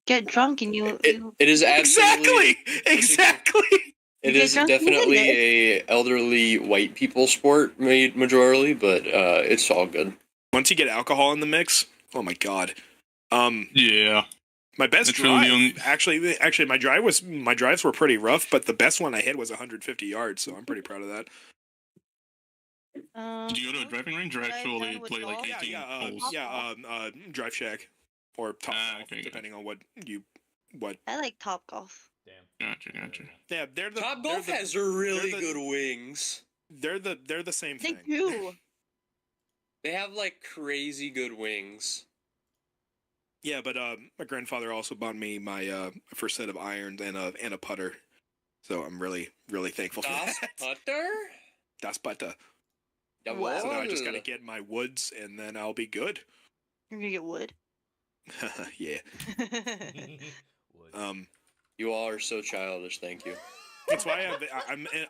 get drunk and you It is absolutely Exactly. It is definitely a elderly white people sport, made majorly, but it's all good. Once you get alcohol in the mix, oh my god. Yeah. My best That's drive, really actually, my drives were pretty rough, but the best one I hit was 150 yards, so I'm pretty proud of that. Did you go to a driving range or actually play like 18 holes? Drive Shack or Top Golf, depending on what. I like Top Golf. Damn. Gotcha. Yeah, Top Golf has really good wings. They're the same thing. They do. They have like crazy good wings. Yeah, but my grandfather also bought me my first set of irons and a putter, so I'm really thankful for that. Putter? Das Putter. Wow. So now I just gotta get my woods, and then I'll be good. You're gonna get wood. Yeah. You all are so childish. Thank you. That's why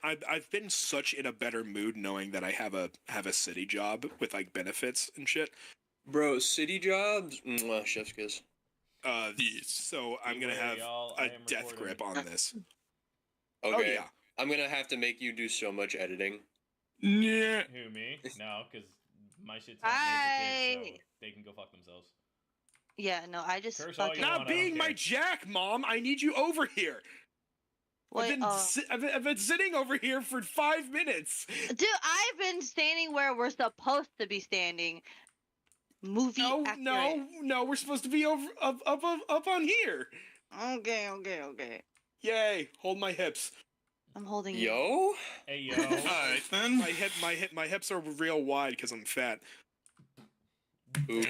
I've been such in a better mood knowing that I have a city job with like benefits and shit. Bro, city jobs, chef's kiss. So I'm gonna have a death grip on this. Okay. Oh, yeah. I'm gonna have to make you do so much editing. Yeah. Who, me? No, because my shit's not made for kids, so they can go fuck themselves. Yeah, no, I just Not being my jack, Mom. I need you over here. Wait, I've been sitting over here for 5 minutes. Dude, I've been standing where we're supposed to be standing. Movie accurate. No, we're supposed to be up on here. Okay. Yay! Hold my hips. I'm holding Yo. Hey yo. Alright then. My hips are real wide because I'm fat. Ooh.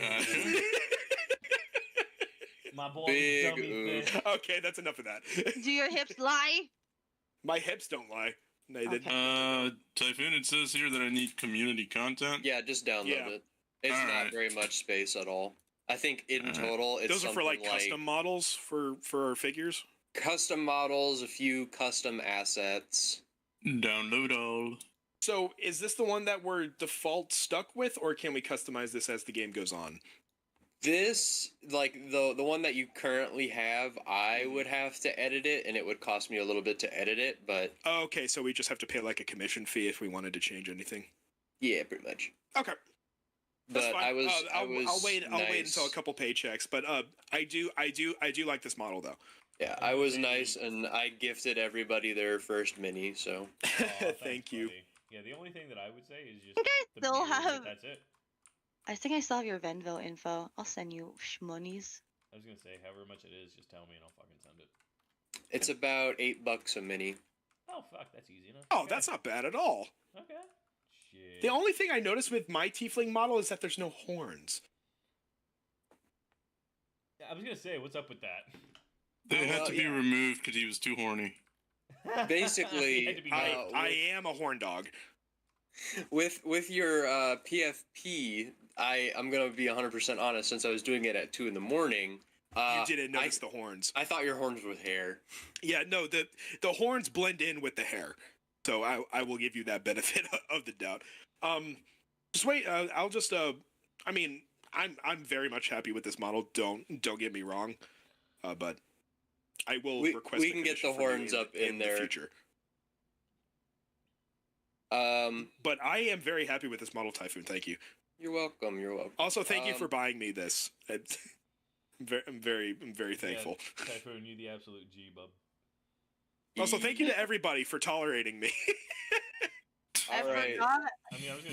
My boy, Big dummy fish. Okay, that's enough of that. Do your hips lie? My hips don't lie. Typhoon, it says here that I need community content. Yeah, just download it. It's not very much space at all. I think in total it's those are for like custom models for our figures. Custom models, a few custom assets. Download all. So is this the one that we're default stuck with, or can we customize this as the game goes on? This, like, the one that you currently have, I would have to edit it, and it would cost me a little bit to edit it, but... Okay, so we just have to pay, like, a commission fee if we wanted to change anything? Yeah, pretty much. Okay. That's but fine. I'll wait nice. until a couple paychecks, but I do like this model, though. Yeah, I was nice, and I gifted everybody their first mini, so... Thank you. Buddy. Yeah, the only thing that I would say is just... That's it. I think I still have your Venmo info. I'll send you shmonies. I was gonna say, however much it is, just tell me and I'll fucking send it. It's about $8 a mini. Oh, fuck, that's easy enough. Oh, that's not bad at all. Okay. Shit. The only thing I noticed with my tiefling model is that there's no horns. Yeah, I was gonna say, what's up with that? They had to be removed because he was too horny. Basically, I am a horn dog. With your PFP, I'm gonna be 100% honest. Since I was doing it at 2 in the morning, you didn't notice the horns. I thought your horns were with hair. Yeah, no, the horns blend in with the hair, so I will give you that benefit of the doubt. Just wait. I'll just. I mean, I'm very much happy with this model. Don't get me wrong, but I will request. We can get the horns up in there. The future. But I am very happy with this model, Typhoon. Thank you. You're welcome. You're welcome. Also, thank you for buying me this. I'm very thankful. Yeah, Typhoon, you the absolute G, bub. Also, thank you to everybody for tolerating me. I forgot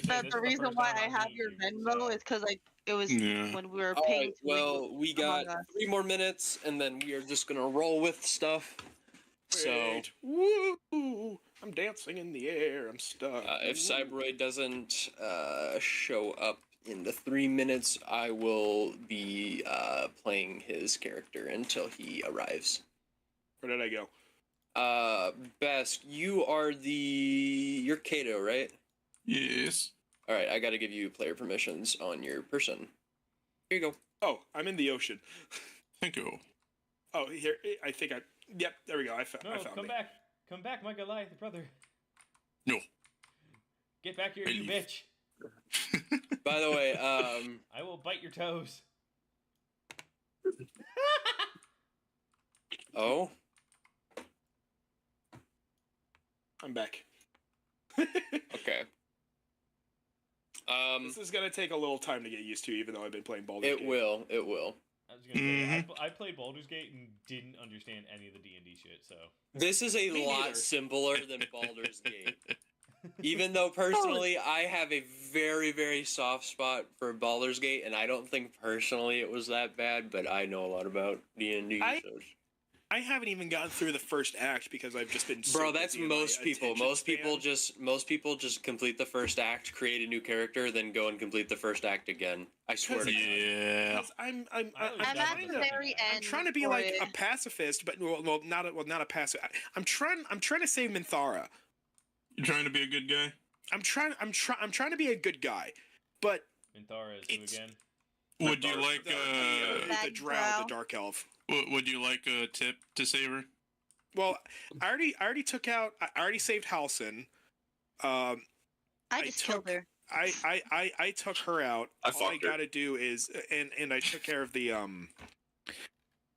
that the reason why I have your Venmo is because it was when we were paying. Well, we got 3 more minutes, and then we are just gonna roll with stuff. So, woo! I'm dancing in the air. I'm stuck. If Cyberoid doesn't show up in the 3 minutes, I will be playing his character until he arrives. Where did I go? Besk, you're Kato, right? Yes. All right, I got to give you player permissions on your person. Here you go. Oh, I'm in the ocean. Thank you. Oh, here. I think I. Yep, there we go. I found Come back, my Goliath brother. No. Get back here, you bitch. By the way, I will bite your toes. Oh. I'm back. Okay. This is gonna take a little time to get used to, even though I've been playing Baldur's Gate. It will. It will. I was gonna say I played Baldur's Gate and didn't understand any of the D&D shit. So this is a lot simpler than Baldur's Gate. Even though personally I have a very, very soft spot for Baldur's Gate, and I don't think personally it was that bad, but I know a lot about D&D. I haven't even gotten through the first act because I've just been. Bro, that's most people. Most people just complete the first act, create a new character, then go and complete the first act again. I swear to God. Yeah. I'm at the very end. I'm trying to be like a pacifist, but not a pacifist. I'm trying to save Minthara. You're trying to be a good guy? I'm trying to be a good guy, but Minthara is who again? Would you like the drow, the dark elf? Would you like a tip to save her? Well, I already saved Halson. I just killed her. I took her out. All I gotta do is and I took care of the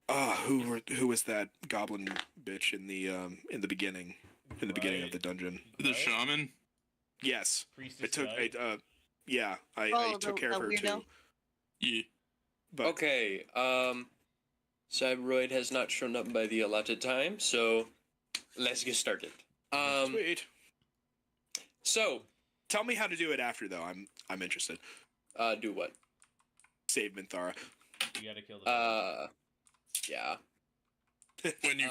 who was that goblin bitch in the beginning of the dungeon? The shaman? Yes. Priestess I took care of her weirdo? too. Yeah. But Okay, Cyberoid has not shown up by the allotted time, so let's get started. sweet. So, Tell me how to do it after though. I'm interested. do what? Save Minthara. You gotta kill the Yeah. When you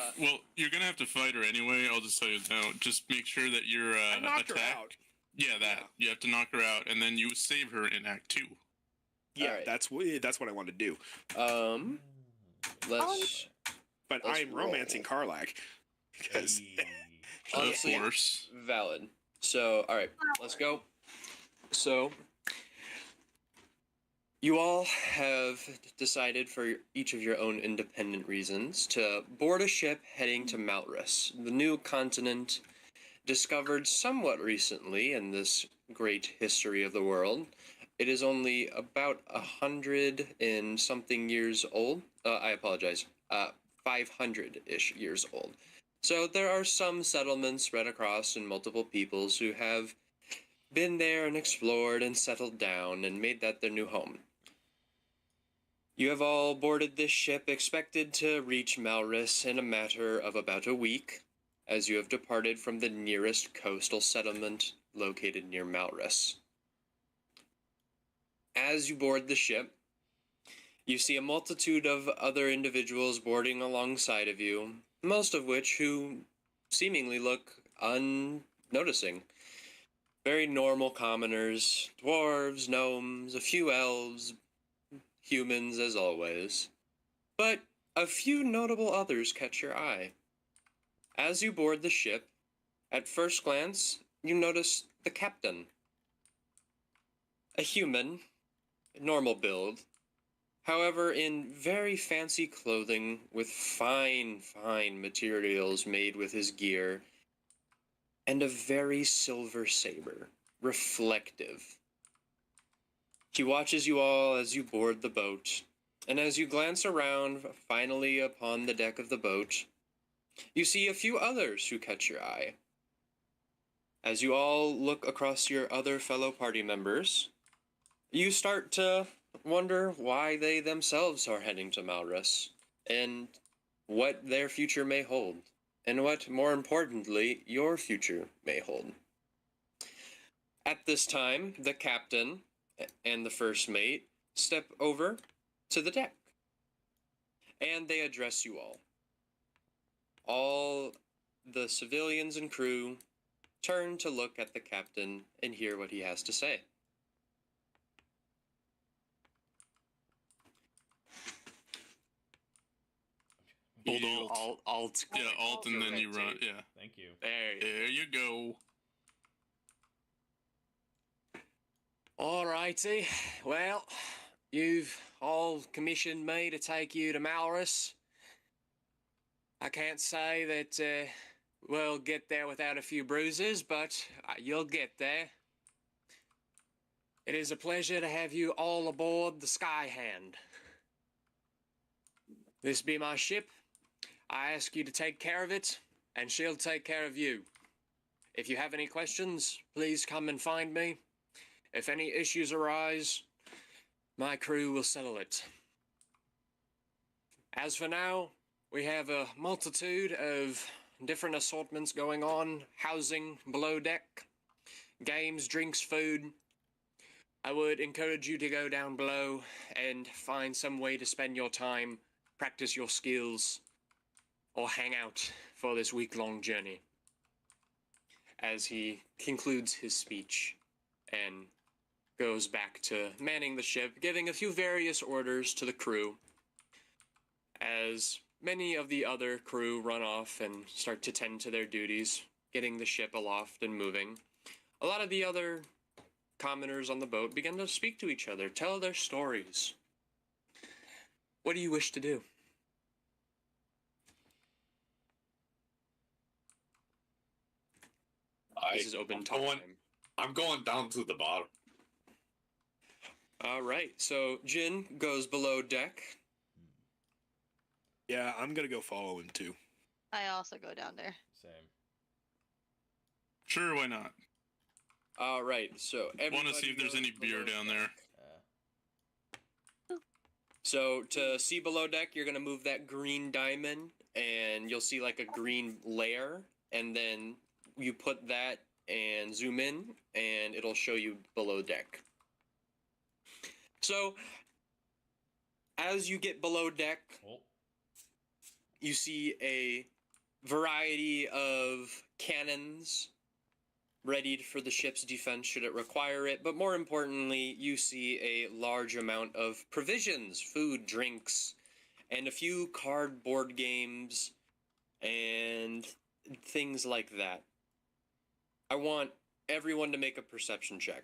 you're gonna have to fight her anyway. I'll just tell you now. Just make sure that you're I knocked her attack. out. Yeah, you have to knock her out, and then you save her in Act 2. Yeah, Right. that's what I want to do. Let's. But Let's I'm roll. romancing Karlak because Honestly, Of course. valid. So, all right, let's go. So, you all have decided for each of your own independent reasons to board a ship heading to Malrus, the new continent discovered somewhat recently in this great history of the world. It is only about 100 and something years old. I apologize. 500-ish years old. So there are some settlements spread across and multiple peoples who have been there and explored and settled down and made that their new home. You have all boarded this ship expected to reach Malrus in a matter of about a week, as you have departed from the nearest coastal settlement located near Malrus. As you board the ship, you see a multitude of other individuals boarding alongside of you, most of which who seemingly look unnoticing. Very normal commoners, dwarves, gnomes, a few elves, humans as always. But a few notable others catch your eye. As you board the ship, at first glance, you notice the captain. A human, normal build, however in very fancy clothing with fine materials made with his gear, and a very silver saber, reflective. He watches you all as you board the boat, and as you glance around finally upon the deck of the boat, you see a few others who catch your eye. As you all look across your other fellow party members, you start to wonder why they themselves are heading to Malrus, and what their future may hold, and what, more importantly, your future may hold. At this time, the captain and the first mate step over to the deck, and they address you all. All the civilians and crew turn to look at the captain and hear what he has to say. Hold Alt. Yeah, Alt, and then you run. Yeah. Thank you. There you go. Alrighty, well, you've all commissioned me to take you to Malrus. I can't say that we'll get there without a few bruises, but you'll get there. It is a pleasure to have you all aboard the Skyhand. This be my ship. I ask you to take care of it, and she'll take care of you. If you have any questions, please come and find me. If any issues arise, my crew will settle it. As for now, we have a multitude of different assortments going on, housing below deck, games, drinks, food. I would encourage you to go down below and find some way to spend your time, practice your skills, or hang out for this week-long journey. As he concludes his speech and goes back to manning the ship, giving a few various orders to the crew, as many of the other crew run off and start to tend to their duties, getting the ship aloft and moving. A lot of the other commoners on the boat begin to speak to each other, tell their stories. What do you wish to do? This is open time. I'm going down to the bottom. All right, so Jin goes below deck. Yeah, I'm gonna go follow him too. I also go down there. Same. Sure, why not? All right, so everybody Want to see if there's any beer down there. So to see below deck, you're gonna move that green diamond, and you'll see like a green layer, and then you put that and zoom in, and it'll show you below deck. So as you get below deck, you see a variety of cannons ready for the ship's defense should it require it, but more importantly, you see a large amount of provisions, food, drinks, and a few cardboard games and things like that. I want everyone to make a perception check.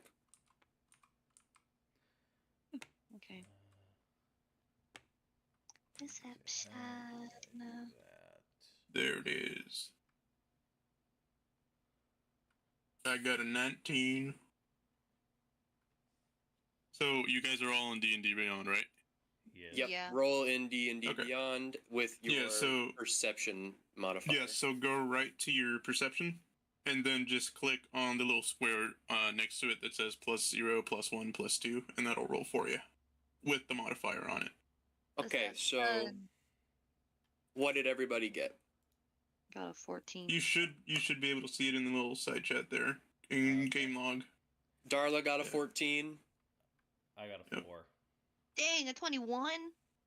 Okay. Perception. There it is. I got a 19. So you guys are all in D&D Beyond, right? Yep. Yeah. Roll in D&D Okay. Beyond with your perception modifier. Yeah, so go right to your perception, and then just click on the little square next to it that says +0, +1, +2, and that'll roll for you with the modifier on it. Okay, so what did everybody get? Got a 14. You should be able to see it in the little side chat there in game log. Darla got a 14. I got a 4. Dang, a 21?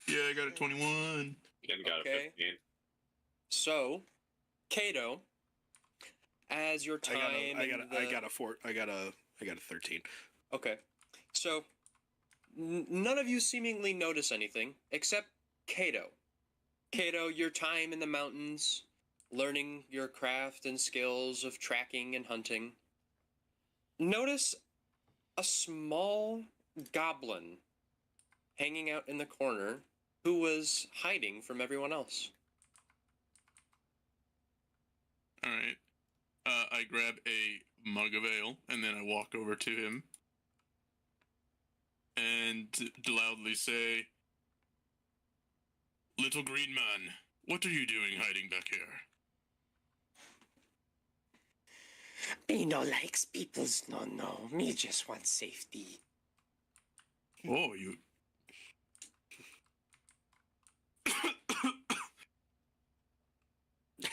Yeah, I got a 21. Jen got a 15. So, Kato, as your time, I got a 13. Okay, so none of you seemingly notice anything except Kato. Kato, your time in the mountains, learning your craft and skills of tracking and hunting. Notice a small goblin hanging out in the corner who was hiding from everyone else. All right. I grab a mug of ale, and then I walk over to him and loudly say, "Little green man, what are you doing hiding back here?" Me no likes people's no. Me just want safety. Oh, you...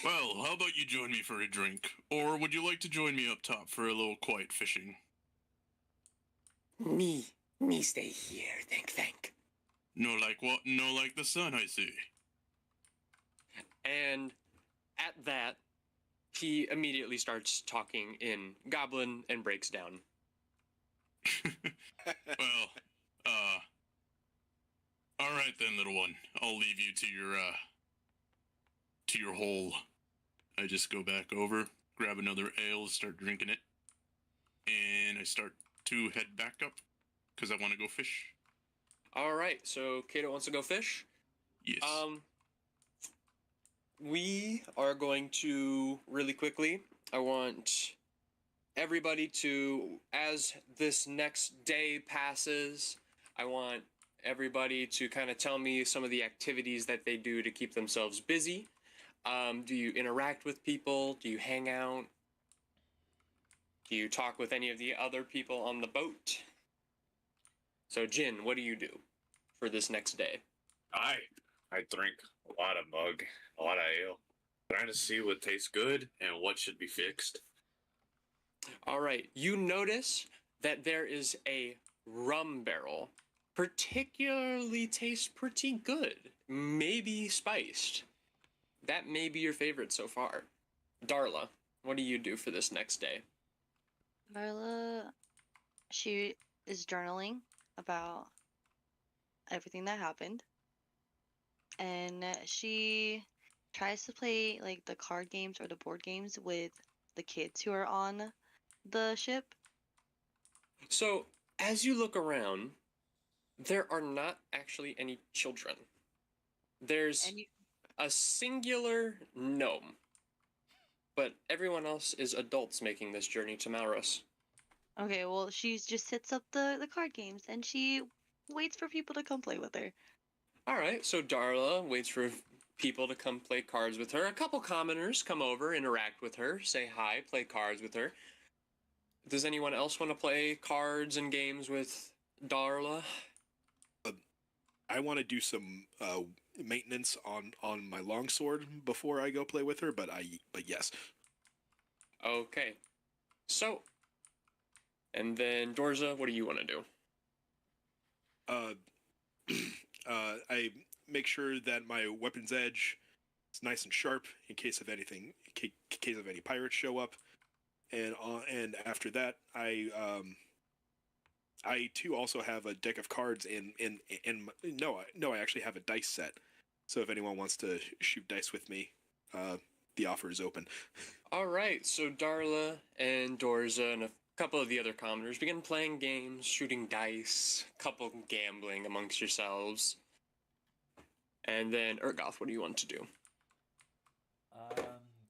Well, how about you join me for a drink? Or would you like to join me up top for a little quiet fishing? Me stay here, thank. No like what? No like the sun, I see. And at that, he immediately starts talking in Goblin and breaks down. Well, all right then, little one. I'll leave you to your hole. I just go back over, grab another ale, start drinking it, and I start to head back up because I want to go fish. All right, so Kato wants to go fish. Yes. We are going to really quickly. I want everybody to, as this next day passes, I want everybody to kind of tell me some of the activities that they do to keep themselves busy. Do you interact with people? Do you hang out? Do you talk with any of the other people on the boat? So, Jin, what do you do for this next day? I drink a lot of mug, a lot of ale, trying to see what tastes good and what should be fixed. All right, you notice that there is a rum barrel. Particularly tastes pretty good. Maybe spiced. That may be your favorite so far. Darla, what do you do for this next day? Darla, she is journaling about everything that happened. And she tries to play like the card games or the board games with the kids who are on the ship. So, as you look around, there are not actually any children. There's a singular gnome, but everyone else is adults making this journey to Malros. Okay, well, she just sets up the card games and she waits for people to come play with her. All right, so Darla waits for people to come play cards with her. A couple commoners come over, interact with her, say hi, play cards with her. Does anyone else want to play cards and games with Darla? I want to do some maintenance on my longsword before I go play with her, but yes. Okay. So, and then Dorza, what do you want to do? I make sure that my weapon's edge is nice and sharp in case of anything, in case of any pirates show up, and after that, I too also have a deck of cards I actually have a dice set. So if anyone wants to shoot dice with me, the offer is open. All right, so Darla and Dorza and a couple of the other commoners begin playing games, shooting dice, couple gambling amongst yourselves. And then Urgoth, what do you want to do? I'm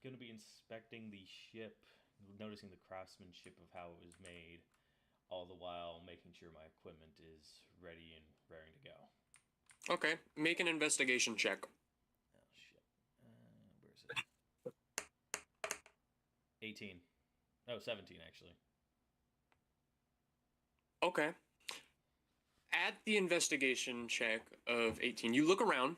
going to be inspecting the ship, noticing the craftsmanship of how it was made, all the while making sure my equipment is ready and raring to go. Okay, make an investigation check. Oh, shit. Where is it? 18. Oh, 17, actually. Okay. At the investigation check of 18, you look around,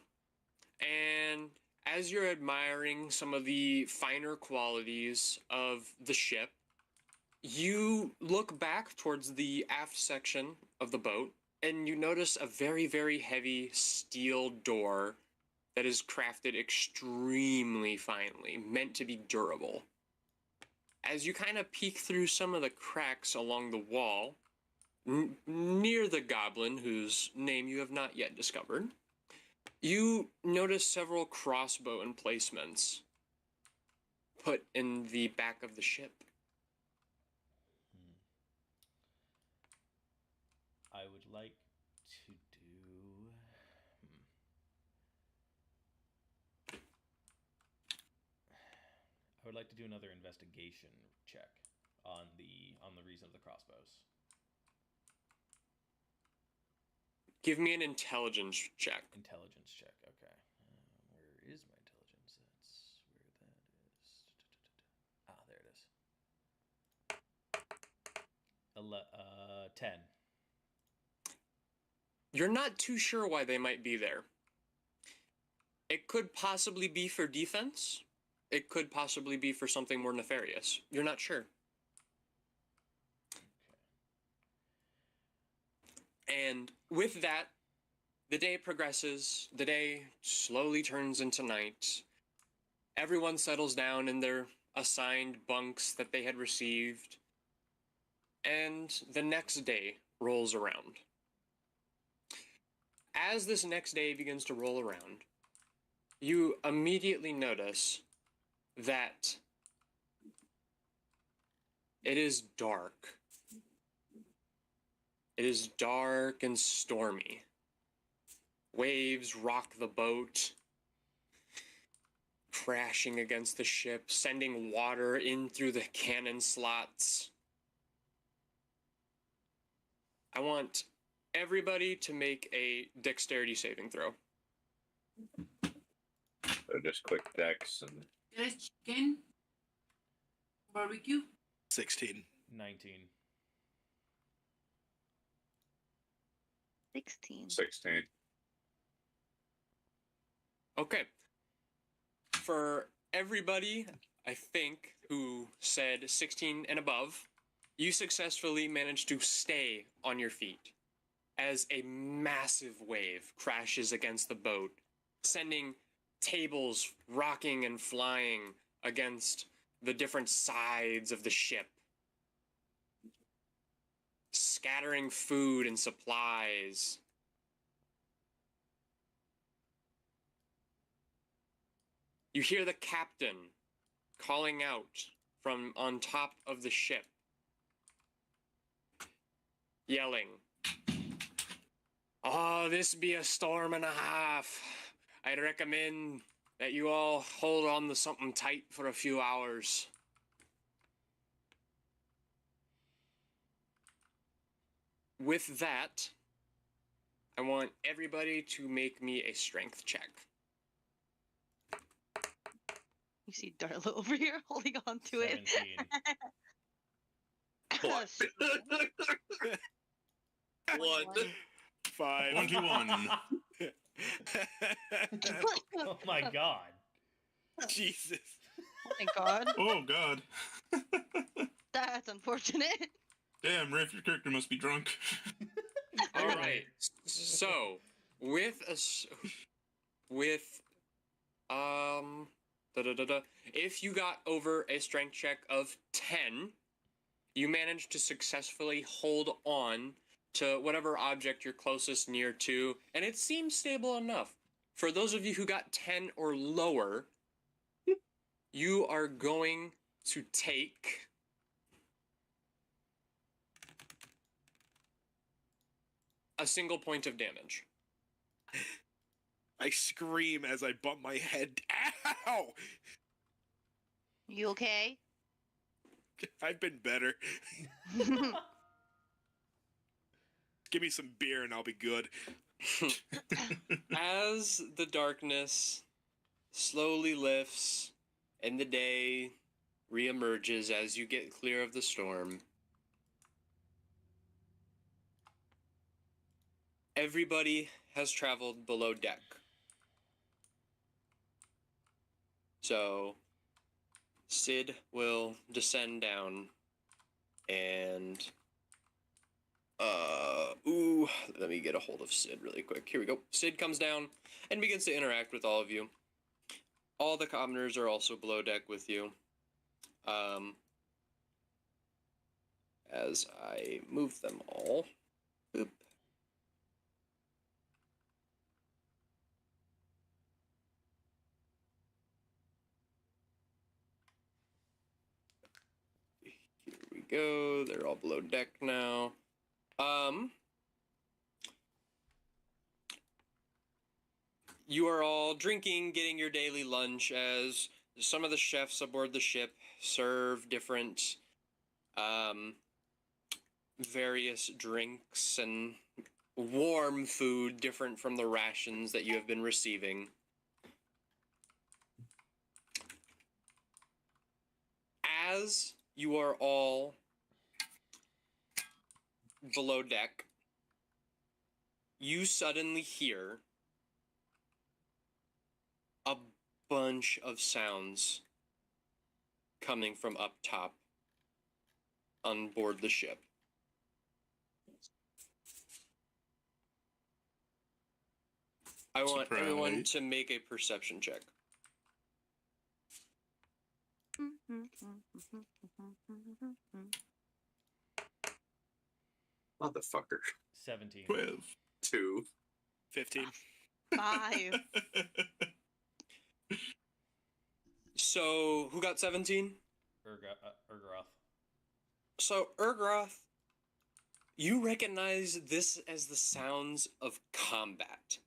and as you're admiring some of the finer qualities of the ship, you look back towards the aft section of the boat, and you notice a very, very heavy steel door that is crafted extremely finely, meant to be durable. As you kind of peek through some of the cracks along the wall, near the goblin, whose name you have not yet discovered, you notice several crossbow emplacements put in the back of the ship. I would like to do... I would like to do another investigation check on the reason of the crossbows. Give me an intelligence check. Intelligence check, okay. Where is my intelligence? That's where that is. Ah, there it is. 10. You're not too sure why they might be there. It could possibly be for defense. It could possibly be for something more nefarious. You're not sure. And with that, the day progresses. The day slowly turns into night. Everyone settles down in their assigned bunks that they had received. And the next day rolls around. As this next day begins to roll around, you immediately notice that it is dark. It is dark and stormy. Waves rock the boat, crashing against the ship, sending water in through the cannon slots. I want everybody to make a dexterity saving throw. So just quick decks and Yes, chicken. Barbecue. 16. 19. 16. 16. Okay. For everybody, I think, who said 16 and above, you successfully managed to stay on your feet as a massive wave crashes against the boat, sending tables rocking and flying against the different sides of the ship, scattering food and supplies. You hear the captain calling out from on top of the ship, yelling, "Oh, this be a storm and a half. I'd recommend that you all hold on to something tight for a few hours." With that, I want everybody to make me a strength check. You see Darla over here holding on to it. 17. What? 5. 21. Oh my god. Jesus. Oh my god. Oh god. That's unfortunate. Damn, Riff, your character must be drunk. All right. So, with if you got over a strength check of 10, you managed to successfully hold on to whatever object you're closest near to, and it seems stable enough. For those of you who got 10 or lower, you are going to take a single point of damage. I scream as I bump my head. Ow! You okay? I've been better. Give me some beer and I'll be good. As the darkness slowly lifts and the day reemerges as you get clear of the storm, everybody has traveled below deck. So, Sid will descend down and let me get a hold of Sid really quick. Here we go. Sid comes down and begins to interact with all of you. All the commoners are also below deck with you. As I move them all. Boop. Here we go. They're all below deck now. You are all drinking, getting your daily lunch as some of the chefs aboard the ship serve different various drinks and warm food different from the rations that you have been receiving. As you are all below deck, you suddenly hear a bunch of sounds coming from up top on board the ship. I want everyone to make a perception check. Motherfucker. 17. 12. 2. 15. 5. So, who got 17? Urgroth. So, Urgroth, you recognize this as the sounds of combat.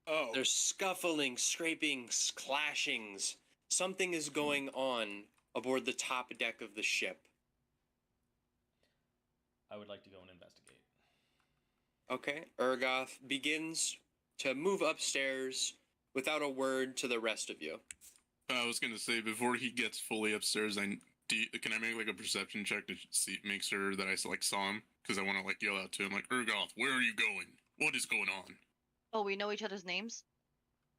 Oh. There's scuffling, scrapings, clashings. Something is going on aboard the top deck of the ship. I would like to go and investigate. Okay, Urgoth begins to move upstairs without a word to the rest of you. I was gonna say before he gets fully upstairs, can I make like a perception check to make sure that I like saw him? Because I want to like yell out to him like, Urgoth, where are you going? What is going on? Oh, we know each other's names?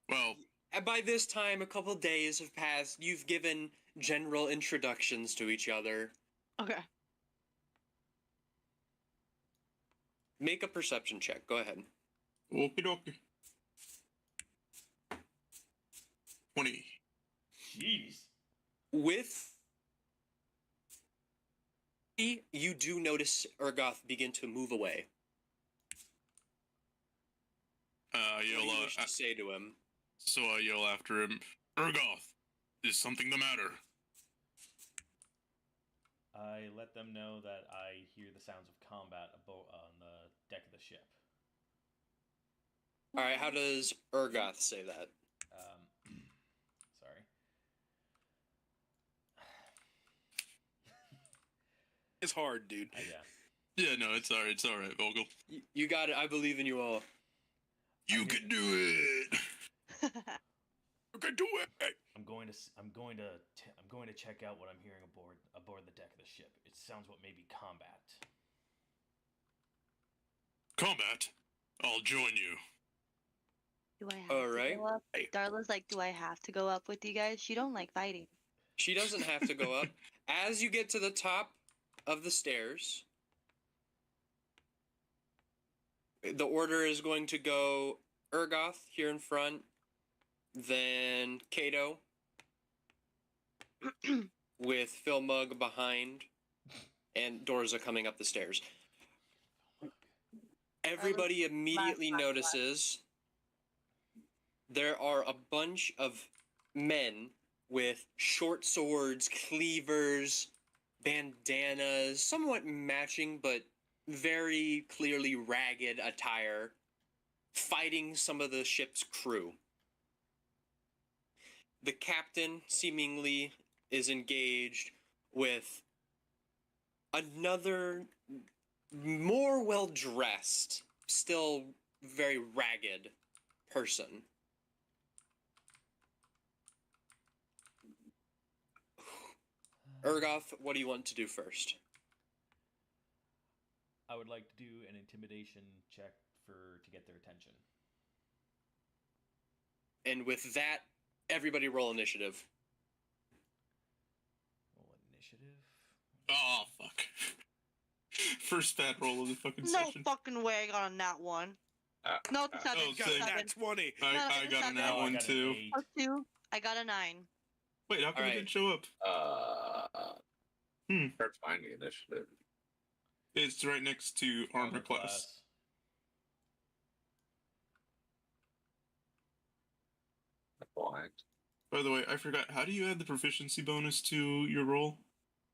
Well, By this time, a couple days have passed. You've given general introductions to each other. Okay. Make a perception check. Go ahead. okie dokie. 20. Jeez. With you do notice Urgoth begin to move away. What do Yell you wish to say to him? So I yell after him, Urgoth, is something the matter? I let them know that I hear the sounds of combat on the deck of the ship. All right, how does Urgoth say that? Sorry. It's hard, dude. Yeah. Yeah, no, it's alright, Vogel. You got it. I believe in you all. You can do it! You can do it! I'm going to check out what I'm hearing aboard the deck of the ship. It sounds what may be combat. Combat? I'll join you. Do I have All to right. go up? Darla's like, do I have to go up with you guys? She don't like fighting. She doesn't have to go up. As you get to the top of the stairs, the order is going to go Urgoth here in front, then Kato, with Phil Mug behind, and Dorza coming up the stairs. Everybody immediately notices there are a bunch of men with short swords, cleavers, bandanas, somewhat matching but very clearly ragged attire, fighting some of the ship's crew. The captain seemingly is engaged with another more well-dressed, still very ragged person. Urgoth, what do you want to do first? I would like to do an intimidation check to get their attention. And with that, everybody roll initiative. Roll initiative. Oh, fuck. First bad roll of the fucking No session. fucking way I got on that one. No, it's a 7. oh, It's a same. 7. Nat 20. I got on that Oh, I one got an too. 8. Plus 2. I got a 9. Wait, how come it Alright. didn't show up? Start finding initiative. It's right next to armor class. Blind. By the way, I forgot, how do you add the proficiency bonus to your roll?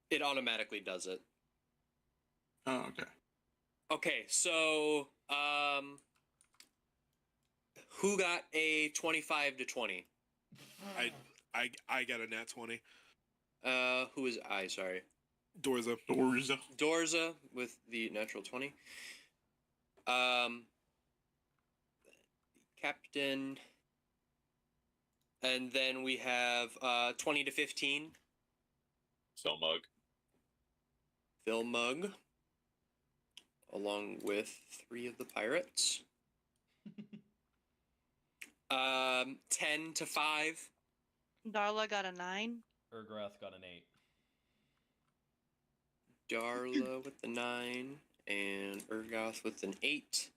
It automatically does it. Oh, okay. Okay, so who got a 25 to 20? I got a nat 20. Who is I? Sorry, Dorza. Dorza with the natural 20. Captain, and then we have 20 to 15. So mug. Phil Mug, along with 3 of the pirates. 10 to 5. Darla got a 9. Urgrath got an 8. Darla with the 9, and Urgoth with an 8,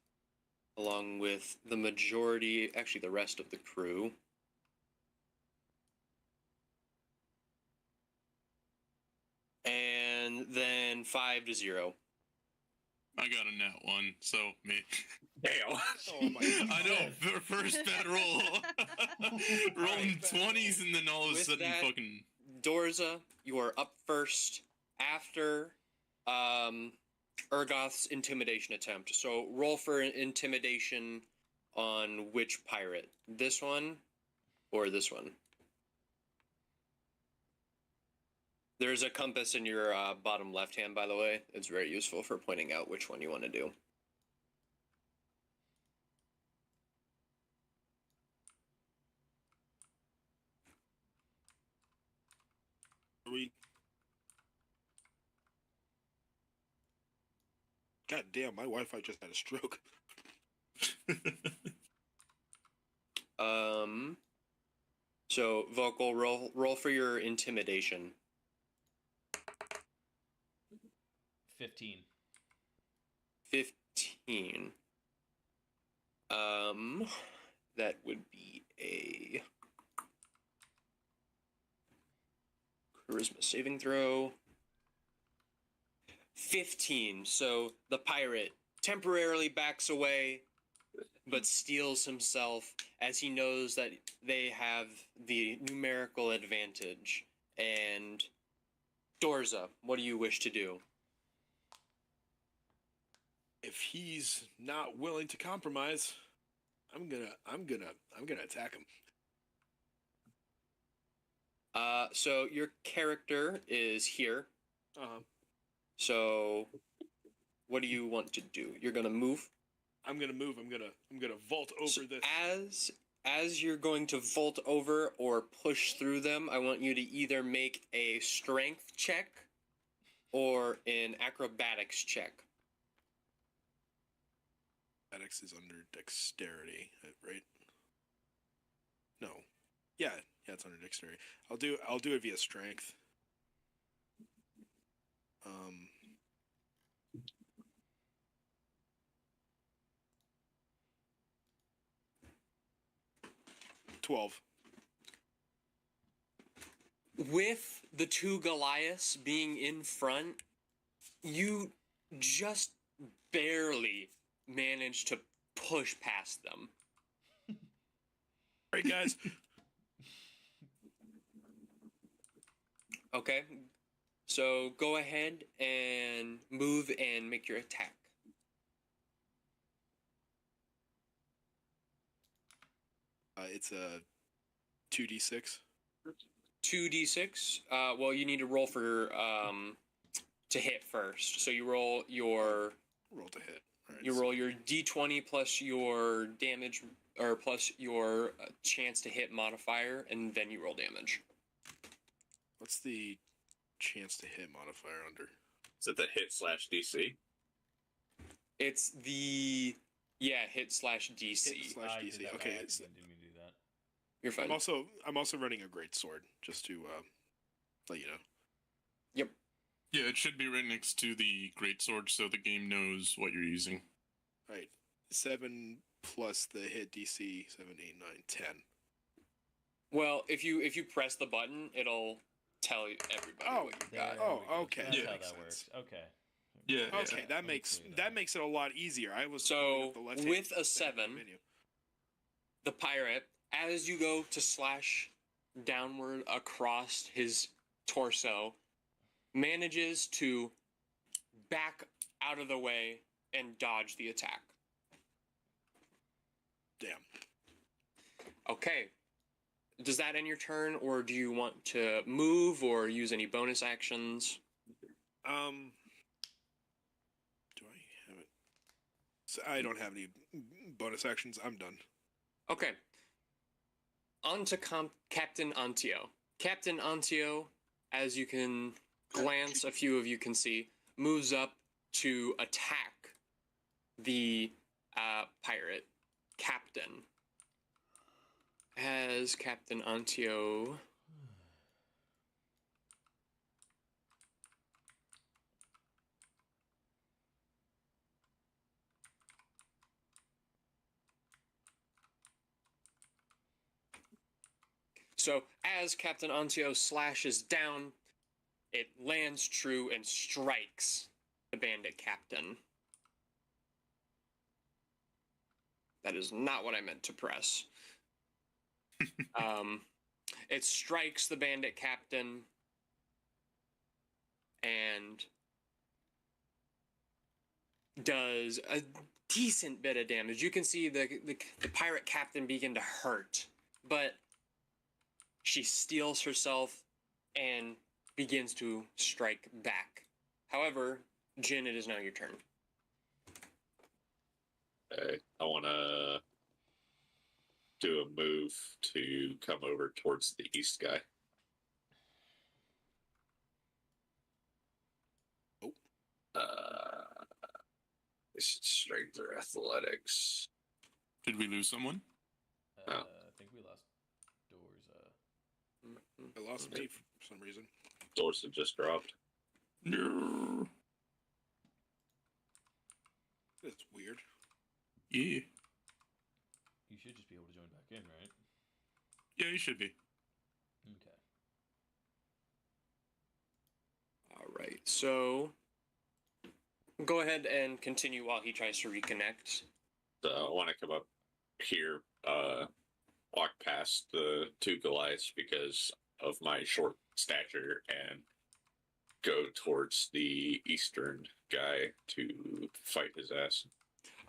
along with the majority, actually the rest of the crew. And then 5 to 0. I got a nat 1, so me. Damn. Oh my I know, first bad roll. Rolling 20s and then all of a With sudden that- fucking... Dorza, you are up first after Urgoth's intimidation attempt. So roll for intimidation on which pirate? This one or this one? There's a compass in your bottom left hand, by the way. It's very useful for pointing out which one you want to do. we? God damn, my Wi-Fi just had a stroke. So vocal roll for your intimidation. 15. 15. That would be a charisma saving throw. 15. So the pirate temporarily backs away, but steels himself as he knows that they have the numerical advantage. And Dorza, what do you wish to do? If he's not willing to compromise, I'm gonna attack him. So your character is here. So what do you want to do? You're gonna move? I'm gonna move. I'm gonna vault over So this. as you're going to vault over or push through them, I want you to either make a strength check or an acrobatics check. Acrobatics is under dexterity, right? No. Yeah, it's under dexterity. I'll do it via strength. 12. With the two Goliaths being in front, you just barely manage to push past them. All right, guys. Okay, so go ahead and move and make your attack. It's a 2d6. 2d6. Well, you need to roll for to hit first. So you roll your Roll to hit. All right, you roll your d20 plus your damage or plus your chance to hit modifier, and then you roll damage. What's the chance to hit modifier under? Is it the hit/DC? It's the hit/DC. Hit/DC. I Okay, didn't it's, mean to do that. You're fine. I'm also running a great sword, just to let you know. Yep. Yeah, it should be right next to the greatsword, so the game knows what you're using. All right, 7 plus the hit DC, 7, 8, 9, 10. Well, if you press the button, it'll tell everybody what you got. There we go. Okay, That's yeah. how makes that sense. works. Okay. Yeah. Okay, that makes clear that makes it a lot easier. I was So, looking at the left-hand with a side of the 7, menu. The pirate, as you go to slash downward across his torso, manages to back out of the way and dodge the attack. Damn. Okay. Does that end your turn, or do you want to move or use any bonus actions? Do I have it? So I don't have any bonus actions. I'm done. Okay. On to Captain Antio. Captain Antio, as you can glance, a few of you can see, moves up to attack the pirate captain. As Captain Antio... So, as Captain Antio slashes down, it lands true and strikes the bandit captain. That is not what I meant to press. It strikes the bandit captain and does a decent bit of damage. You can see the pirate captain begin to hurt, but she steels herself and begins to strike back. However, Jin, it is now your turn. Okay, I want to do a move to come over towards the east guy. guess it's strength or athletics. Did we lose someone? Oh. I think we lost doors. I lost me for some reason. Doors have just dropped. No. That's weird. Yeah. You should just be able to join back in, right? Yeah, you should be. Okay. All right, so go ahead and continue while he tries to reconnect. So I want to come up here, walk past the two Goliaths because of my short stature and go towards the eastern guy to fight his ass.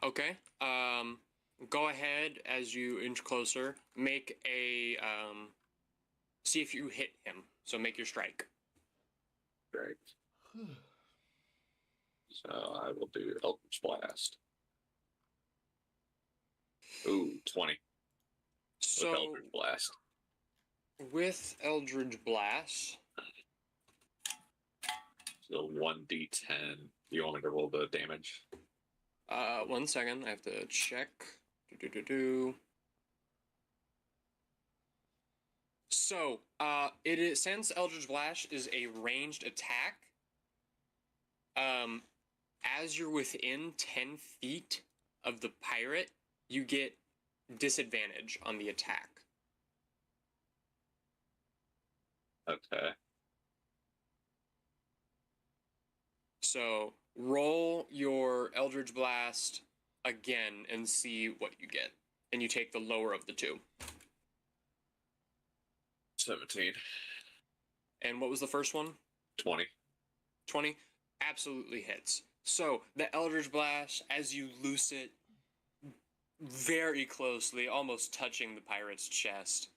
Okay. Go ahead as you inch closer. Make a see if you hit him. So make your strike. Right. So I will do Eldritch Blast. Ooh, 20. So With Eldritch Blast. with Eldritch Blast, So 1d10. Do you want me to roll the damage? 1 second. I have to check. Do. So, it is since Eldritch Blast is a ranged attack. As you're within 10 feet of the pirate, you get disadvantage on the attack. Okay. So roll your Eldritch Blast again and see what you get. And you take the lower of the two. 17. And what was the first one? 20. 20? Absolutely hits. So the Eldritch Blast, as you loose it very closely, almost touching the pirate's chest,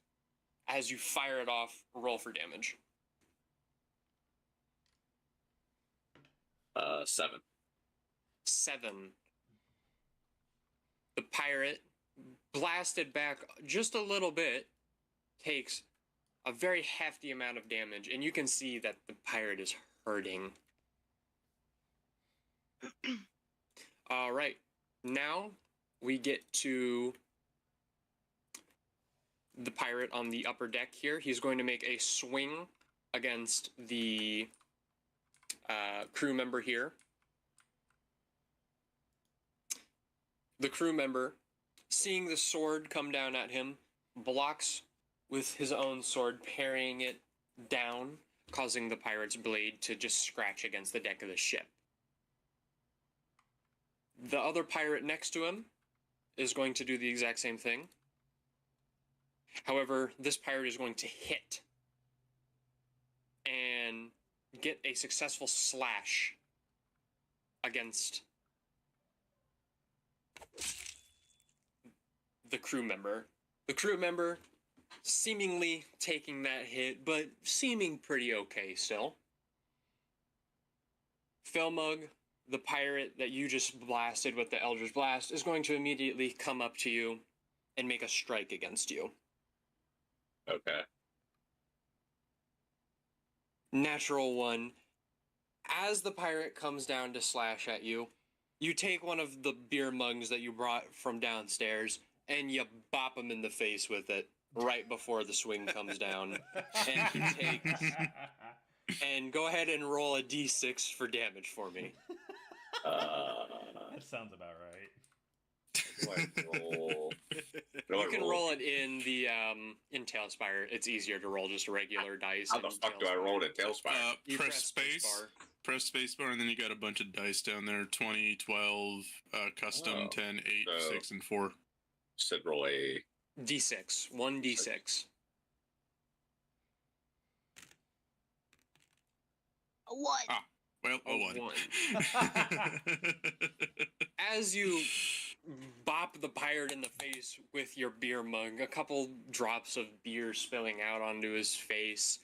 as you fire it off, roll for damage. 7. 7. The pirate, blasted back just a little bit, takes a very hefty amount of damage, and you can see that the pirate is hurting. All right, now we get to the pirate on the upper deck here. He's going to make a swing against the crew member here. The crew member, seeing the sword come down at him, blocks with his own sword, parrying it down, causing the pirate's blade to just scratch against the deck of the ship. The other pirate next to him is going to do the exact same thing. However, this pirate is going to hit and get a successful slash against the crew member. The crew member seemingly taking that hit, but seeming pretty okay still. Felmug, the pirate that you just blasted with the Eldritch Blast, is going to immediately come up to you and make a strike against you. Okay. Natural 1. As the pirate comes down to slash at you, you take one of the beer mugs that you brought from downstairs and you bop him in the face with it right before the swing comes down. And he takes... And go ahead and roll a d6 for damage for me. That sounds about right. Do I roll? You can roll it in the in Tailspire. It's easier to roll just a regular dice. How the fuck do I roll it in Tailspire? You Press space. Press spacebar, and then you got a bunch of dice down there: 20, 12, custom, 10, 8, so- 6, and 4. Said roll a D6. 1d6. What? Well, A 1. As you bop the pirate in the face with your beer mug, a couple drops of beer spilling out onto his face,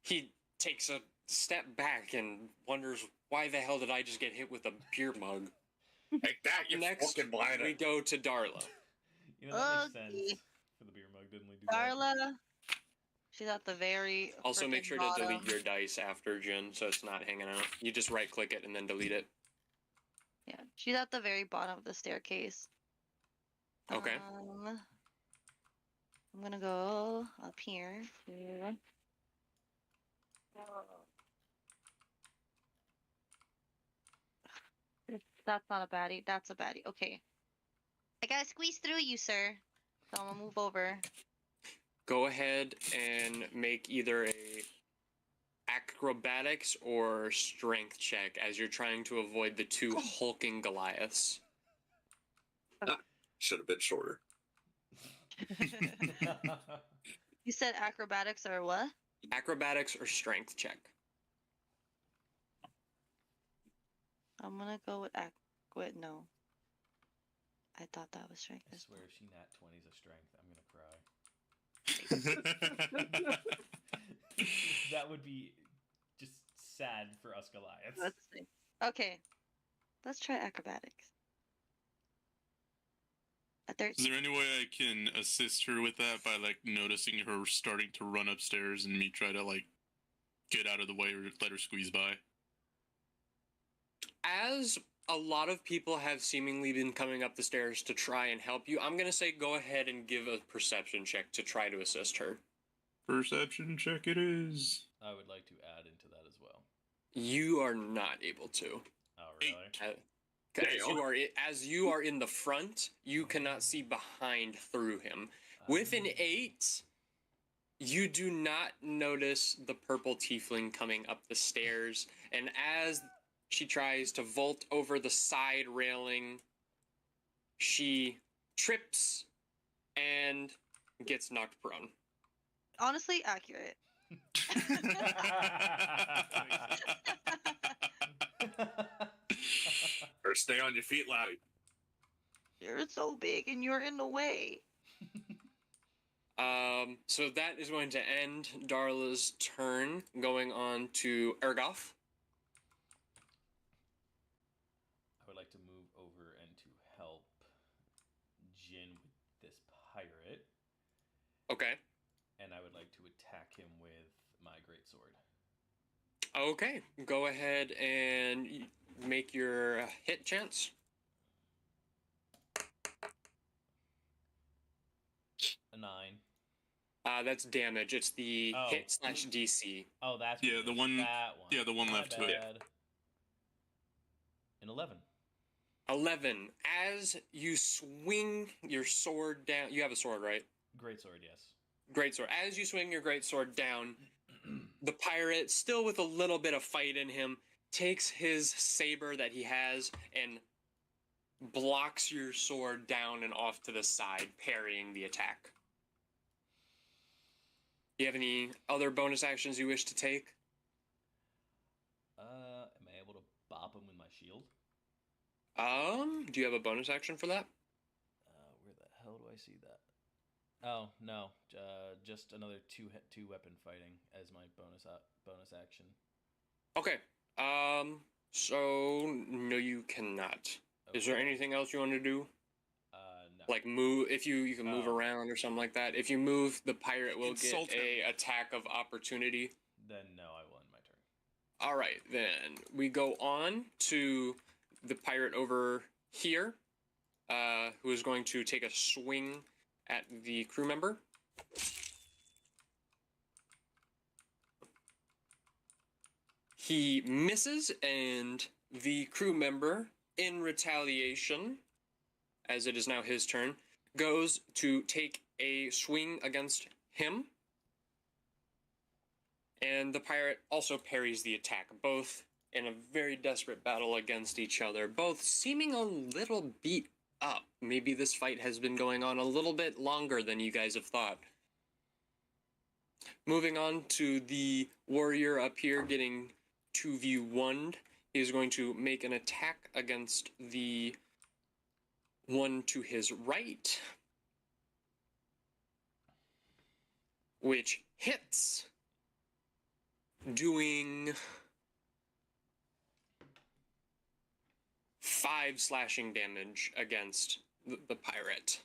he takes a step back and wonders, why the hell did I just get hit with a beer mug? Take that, you Next, fucking blinder. we go to Darla. You know, that makes Okay. sense for the beer mug, didn't we do that? Darla, she's at the very Also, make frickin' sure to bottom. delete your dice after, Jen, so it's not hanging out. You just right-click it and then delete it. Yeah, She's at the very bottom of the staircase. Okay. I'm gonna go up here. That's not a baddie. That's a baddie. Okay. I gotta squeeze through you, sir. So I'm gonna move over. Go ahead and make either a acrobatics or strength check as you're trying to avoid the two hulking Goliaths. Should have been shorter. You said acrobatics or what? Acrobatics or strength check. I'm gonna go with wait, no. I thought that was strength. I swear, if she nat 20's a strength, I'm gonna cry. That would be just sad for us Goliaths. Let's see. Okay. Let's try acrobatics. A 13. Is there any way I can assist her with that by like noticing her starting to run upstairs and me try to like get out of the way or let her squeeze by? As a lot of people have seemingly been coming up the stairs to try and help you, I'm going to say go ahead and give a perception check to try to assist her. Perception check it is. I would like to add into that as well. You are not able to. Oh, really? As you are in the front, you cannot see behind through him. With an 8, you do not notice the purple tiefling coming up the stairs, and as she tries to vault over the side railing, she trips and gets knocked prone. Honestly, accurate. Or stay on your feet, laddie. You're so big and you're in the way. So that is going to end Darla's turn, going on to Ergoth. I would like to move over and to help Jin with this pirate. Okay. And I would like to attack him with my greatsword. Okay. Go ahead and make your hit chance. A 9. That's damage. It's the hit / DC. Oh, that's Yeah, the one. That one. Yeah, the one My left to it. bad. An 11. 11. As you swing your sword down, you have a sword, right? Greatsword, yes. Greatsword. As you swing your greatsword down, the pirate, still with a little bit of fight in him, takes his saber that he has and blocks your sword down and off to the side, parrying the attack. Do you have any other bonus actions you wish to take? Am I able to bop him with my shield? Do you have a bonus action for that? Where the hell do I see that? Oh, no. Just another two weapon fighting as my bonus action. Okay. So no, you cannot. Okay. Is there anything else you want to do? No. Like move, if you can move around or something like that. If you move, the pirate will Insult get a attack of opportunity. Then no, I will end my turn. All right, then we go on to the pirate over here, who is going to take a swing at the crew member. He misses, and the crew member, in retaliation, as it is now his turn, goes to take a swing against him. And the pirate also parries the attack, both in a very desperate battle against each other, both seeming a little beat up. Maybe this fight has been going on a little bit longer than you guys have thought. Moving on to the warrior up here getting 2v1'd. He is going to make an attack against the one to his right, which hits, doing 5 slashing damage against the pirate.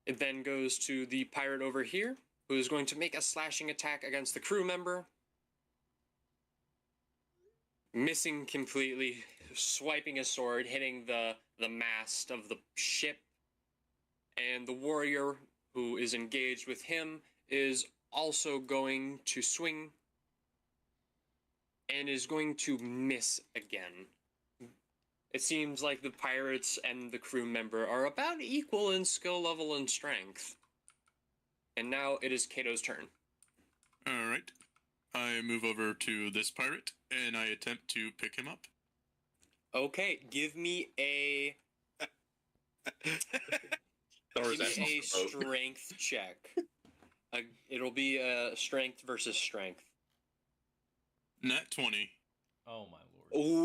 It then goes to the pirate over here, who is going to make a slashing attack against the crew member. missing completely, swiping his sword, hitting the mast of the ship. And the warrior who is engaged with him is also going to swing and is going to miss again. It seems like the pirates and the crew member are about equal in skill level and strength. And now it is Kato's turn. All right. I move over to this pirate and I attempt to pick him up. Okay, give me a Or is that give me a on the boat? strength check. It'll be a strength versus strength. Nat 20. Oh my lord.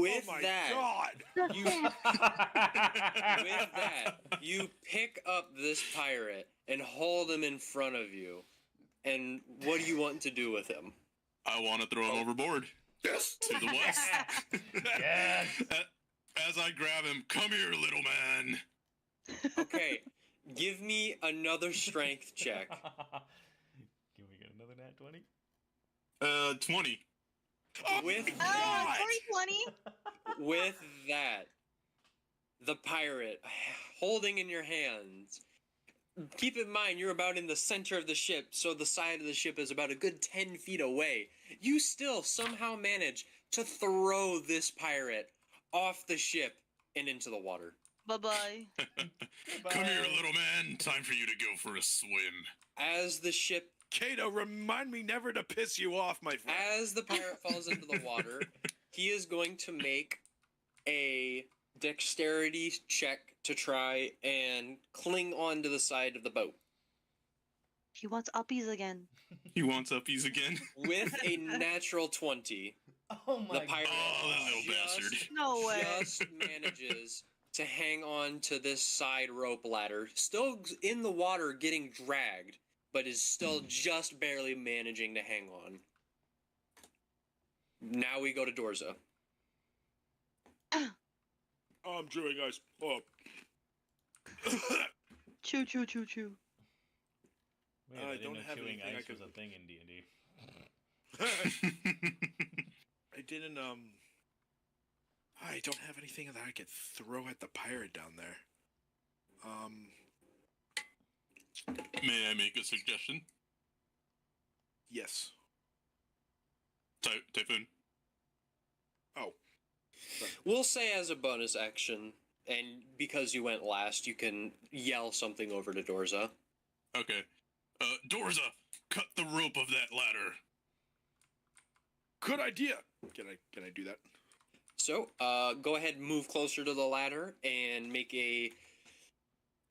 With oh my that, god! you with that, you pick up this pirate and hold him in front of you. And what do you want to do with him? I want to throw him overboard Yes. to the west. Yes. As I grab him, come here, little man. Okay, give me another strength check. Can we get another nat 20? 20. Oh With my that, 2020. with that, the pirate holding in your hands. Keep in mind, you're about in the center of the ship, so the side of the ship is about a good 10 feet away. You still somehow manage to throw this pirate off the ship and into the water. Bye-bye. Come here, little man. Time for you to go for a swim. As the ship, Kato, remind me never to piss you off, my friend. as the pirate falls into the water, he is going to make a dexterity check to try and cling onto the side of the boat. He wants uppies again. He wants uppies again. With a natural 20, Oh my the pirate Oh, that little bastard. No way. just manages to hang on to this side rope ladder, still in the water getting dragged, but is still just barely managing to hang on. Now we go to Dorza. Oh, I'm chewing ice. Oh. Choo choo choo choo. Wait, I I didn't don't know have chewing anything I ice could- was a thing in D&D. I didn't, I don't have anything that I could throw at the pirate down there. May I make a suggestion? Yes. Typhoon. Oh. We'll say as a bonus action, and because you went last, you can yell something over to Dorza. Okay. Dorza, cut the rope of that ladder. Good idea. Can I do that? So, go ahead and move closer to the ladder and make a...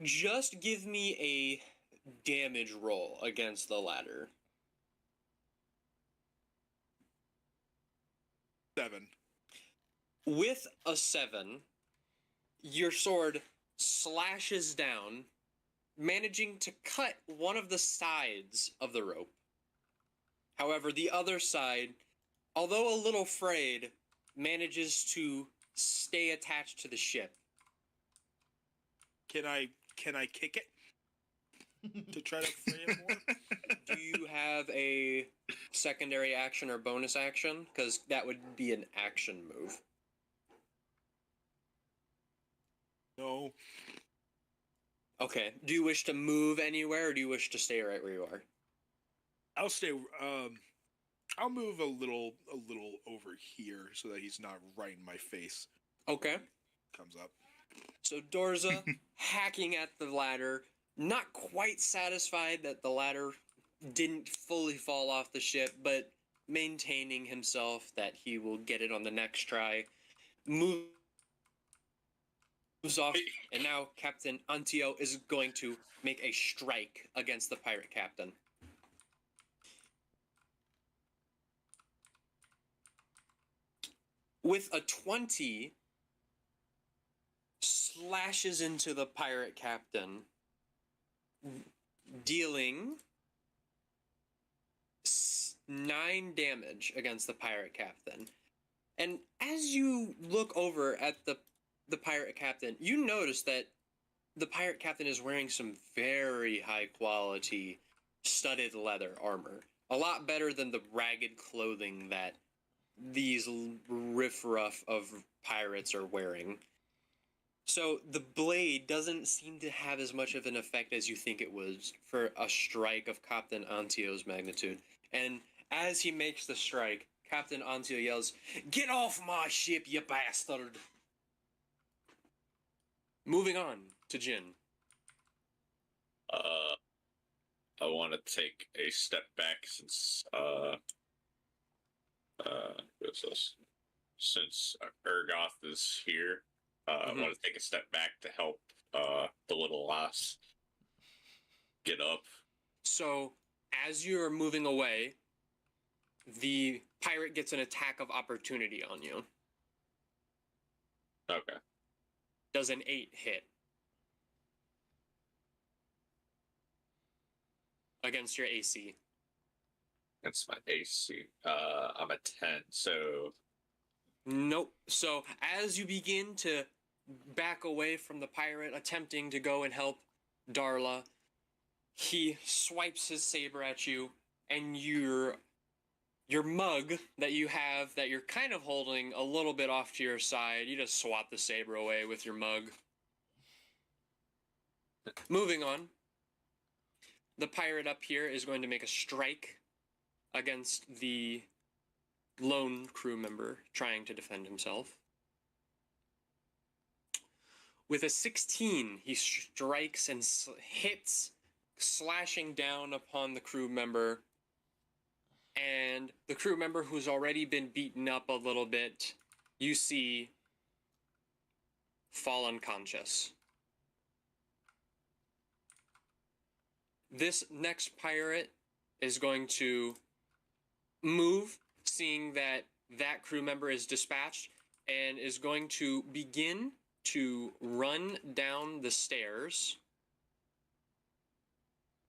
Just give me a damage roll against the ladder. 7. With a 7, your sword slashes down, managing to cut one of the sides of the rope. However, the other side, although a little frayed, manages to stay attached to the ship. Can I kick it? To try to free it more? Do you have a secondary action or bonus action? Because that would be an action move. No. Okay. Do you wish to move anywhere, or do you wish to stay right where you are? I'll stay, I'll move a little over here so that he's not right in my face. Okay. Comes up. So Dorza, hacking at the ladder, not quite satisfied that the ladder didn't fully fall off the ship, but maintaining himself that he will get it on the next try, moves off, and now Captain Antio is going to make a strike against the pirate captain. With a 20, slashes into the pirate captain, dealing 9 damage against the pirate captain. And as you look over at the pirate captain, you notice that the pirate captain is wearing some very high quality studded leather armor. A lot better than the ragged clothing that these riffraff of pirates are wearing. So the blade doesn't seem to have as much of an effect as you think it was for a strike of Captain Antio's magnitude. And as he makes the strike, Captain Antio yells, "Get off my ship, you bastard!" Moving on to Jin. I want to take a step back since what's this? Since Ergoth is here, I want to take a step back to help the little lass get up. So, as you're moving away, the pirate gets an attack of opportunity on you. Okay. Does an 8 hit against your AC? That's my AC. I'm a 10, so Nope. So as you begin to back away from the pirate, attempting to go and help Darla, he swipes his saber at you, and your mug that you have that you're kind of holding a little bit off to your side, you just swat the saber away with your mug. Moving on. The pirate up here is going to make a strike against the lone crew member trying to defend himself. With a 16, he strikes and hits, slashing down upon the crew member. And the crew member who's already been beaten up a little bit, you see, fall unconscious. This next pirate is going to move, seeing that that crew member is dispatched, and is going to begin to run down the stairs.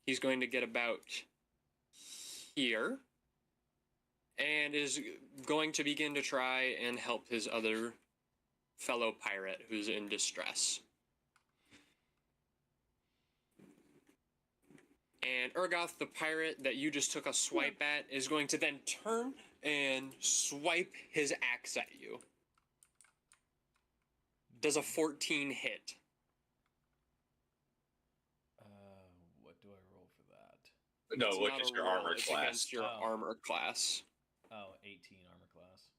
He's going to get about here, and is going to begin to try and help his other fellow pirate who's in distress. And Ergoth, the pirate that you just took a swipe at, is going to then turn and swipe his axe at you. Does a 14 hit? What do I roll for that? no, It's look not at a your roll, armor it's class. against your armor class. Oh, 18 armor class.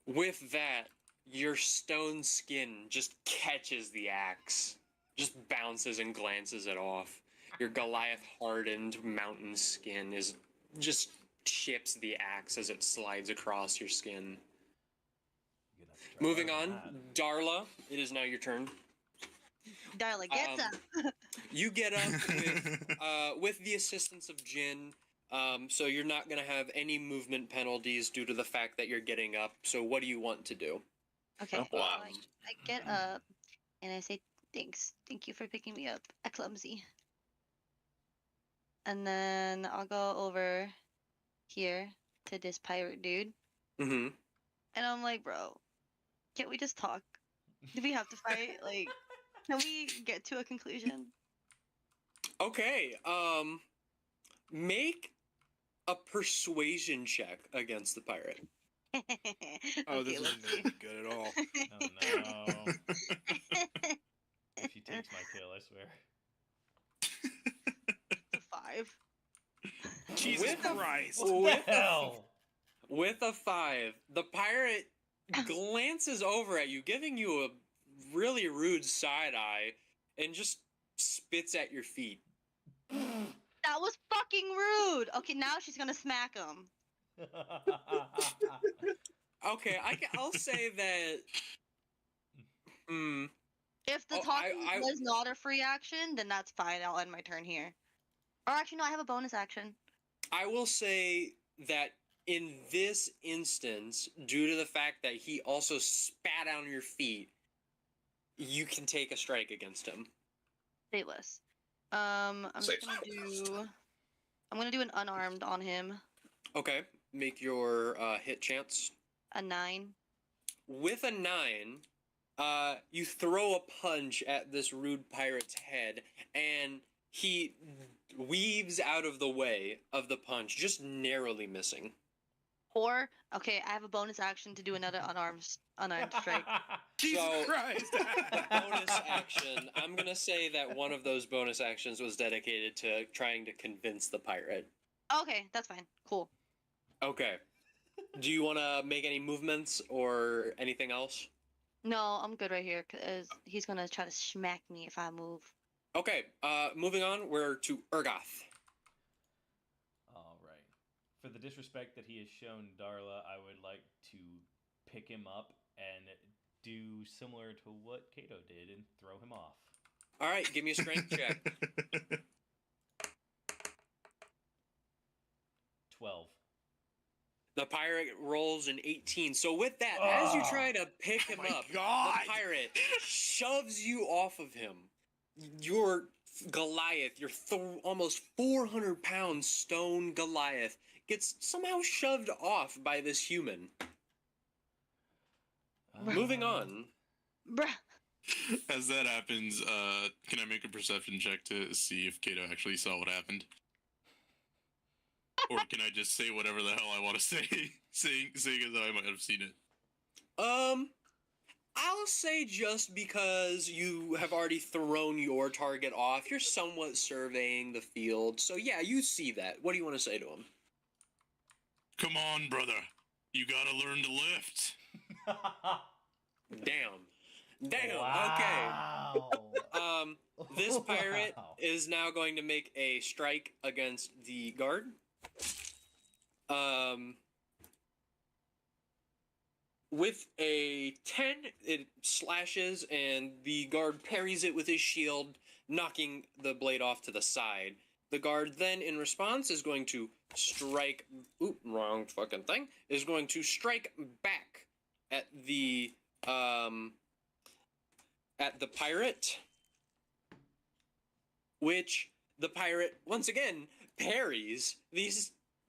With that, your stone skin just catches the axe. Just bounces and glances it off. Your Goliath hardened mountain skin is just chips the axe as it slides across your skin. You're gonna have to try Moving harder on, than that. Darla, it is now your turn. Darla, get up. You get up with the assistance of Jin, so you're not going to have any movement penalties due to the fact that you're getting up. So what do you want to do? Okay. Oh, wow. I get up and I say thanks. Thank you for picking me up. I clumsy. And then I'll go over here to this pirate dude. Mm-hmm. And I'm like, bro, can't we just talk? Do we have to fight? Like, can we get to a conclusion? Okay, make a persuasion check against the pirate. Oh, Okay, this let's isn't see. gonna be good at all. Oh no. If he takes my kill, I swear. It's a 5. Jesus With a- Christ! With Hell! With a 5, the pirate glances over at you, giving you a really rude side eye, and just spits at your feet. That was fucking rude. Okay, now she's gonna smack him. Okay, I'll say that. If the Oh, talking I- was not a free action, then that's fine. I'll end my turn here. Or actually, no, I have a bonus action. I will say that in this instance, due to the fact that he also spat on your feet, you can take a strike against him. Stateless. I'm Say just gonna do an unarmed on him. Okay, make your hit chance. A 9. With a 9, you throw a punch at this rude pirate's head, and he weaves out of the way of the punch, just narrowly missing. 4. Okay, I have a bonus action to do another unarmed strike. Jesus So- Christ! The bonus action, I'm gonna say that one of those bonus actions was dedicated to trying to convince the pirate. Okay, that's fine. Cool. Okay. Do you want to make any movements or anything else? No, I'm good right here because he's gonna try to smack me if I move. Okay, moving on, we're to Urgoth. All right. For the disrespect that he has shown Darla, I would like to pick him up and do similar to what Kato did and throw him off. All right, give me a strength check. 12. The pirate rolls an 18. So with that, as you try to pick him my up, God. the pirate shoves you off of him. Your Goliath, your almost 400-pound stone Goliath, gets somehow shoved off by this human. Moving on. Bruh. As that happens, can I make a perception check to see if Kato actually saw what happened? Or can I just say whatever the hell I want to say, saying as though I might have seen it? I'll say just because you have already thrown your target off, you're somewhat surveying the field. So yeah, you see that. What do you want to say to him? Come on, brother. You gotta learn to lift. Damn. Wow. Okay. This pirate Wow. is now going to make a strike against the guard. With a 10, it slashes, and the guard parries it with his shield, knocking the blade off to the side. The guard then, in response, is going to strike... Oop, wrong fucking thing. Is going to strike back at the pirate, which the pirate, once again, parries.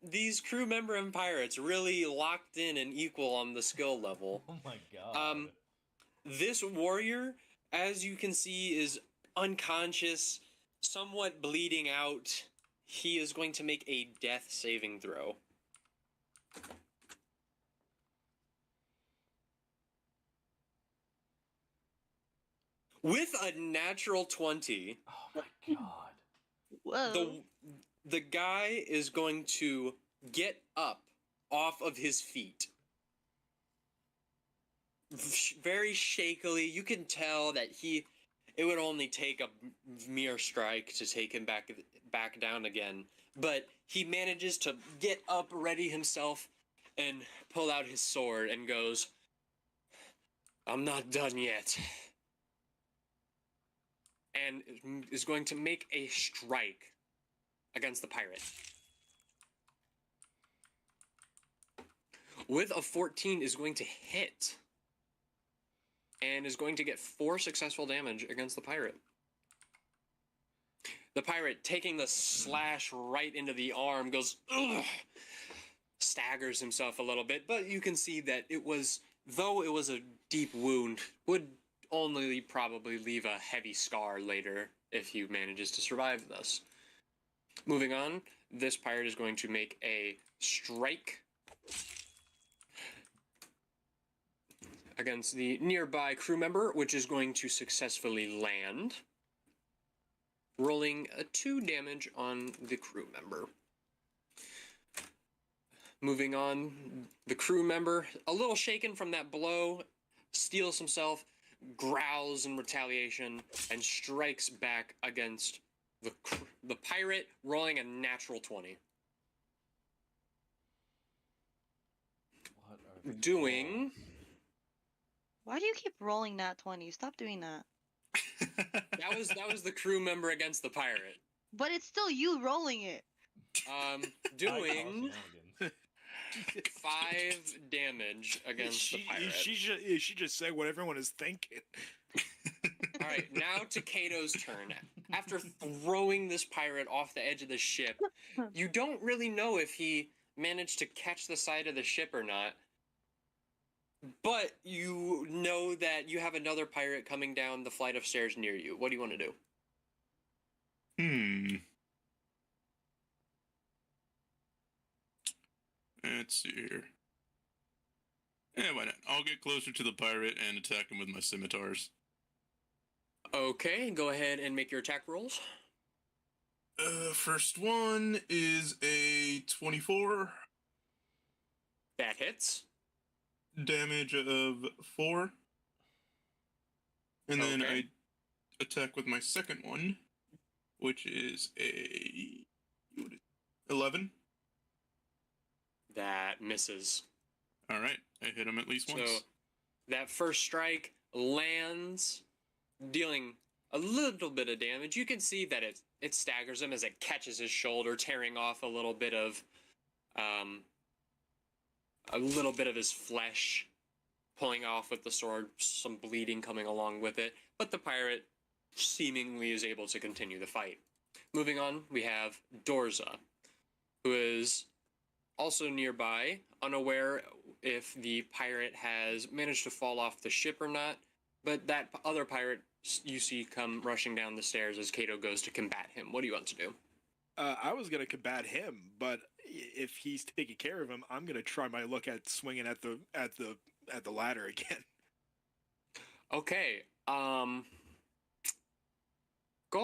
These crew member and pirates really locked in and equal on the skill level. Oh my god. This warrior, as you can see, is unconscious, somewhat bleeding out. He is going to make a death saving throw. With a natural 20, Oh my god. Whoa. the guy is going to get up off of his feet. Very shakily. You can tell that it would only take a mere strike to take him back down again. But he manages to get up, ready himself, and pull out his sword and goes, "I'm not done yet." And is going to make a strike against the pirate. With a 14 is going to hit. And is going to get 4 successful damage against the pirate. The pirate, taking the slash right into the arm, goes, ugh, staggers himself a little bit, but you can see that though it was a deep wound, would only probably leave a heavy scar later if he manages to survive this. Moving on, this pirate is going to make a strike against the nearby crew member, which is going to successfully land, rolling a 2 damage on the crew member. Moving on, the crew member, a little shaken from that blow, steels himself, growls in retaliation, and strikes back against the pirate, rolling a natural 20. What are the Doing... Why do you keep rolling that 20? Stop doing that. That was the crew member against the pirate. But it's still you rolling it. Doing shenanigans? 5 damage against the pirate. She just said what everyone is thinking. All right, now to Kato's turn. After throwing this pirate off the edge of the ship, you don't really know if he managed to catch the side of the ship or not. But you know that you have another pirate coming down the flight of stairs near you. What do you want to do? Let's see here. Yeah, why not? I'll get closer to the pirate and attack him with my scimitars. Okay, go ahead and make your attack rolls. First one is a 24. That hits. Damage of 4. And then Okay. I attack with my second one, which is a 11. That misses. All right, I hit him at least once. So that first strike lands, dealing a little bit of damage. You can see that it staggers him as it catches his shoulder, tearing off a little bit of his flesh, pulling off with the sword, some bleeding coming along with it. But the pirate seemingly is able to continue the fight. Moving on, we have Dorza, who is also nearby, unaware if the pirate has managed to fall off the ship or not, but that other pirate you see come rushing down the stairs as Kato goes to combat him. What do you want to do? I was gonna combat him, but if he's taking care of him, I'm gonna try my luck at swinging at the ladder again. Okay, go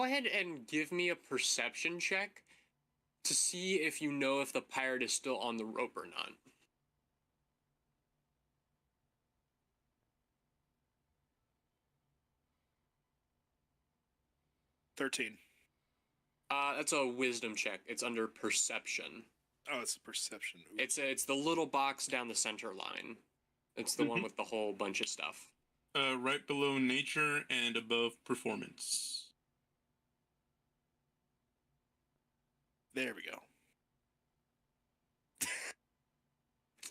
ahead and give me a perception check to see if you know if the pirate is still on the rope or not. $13. That's a wisdom check. It's under perception. Oh, it's a perception. Ooh. It's the little box down the center line. It's the one with the whole bunch of stuff. Right below nature and above performance. There we go.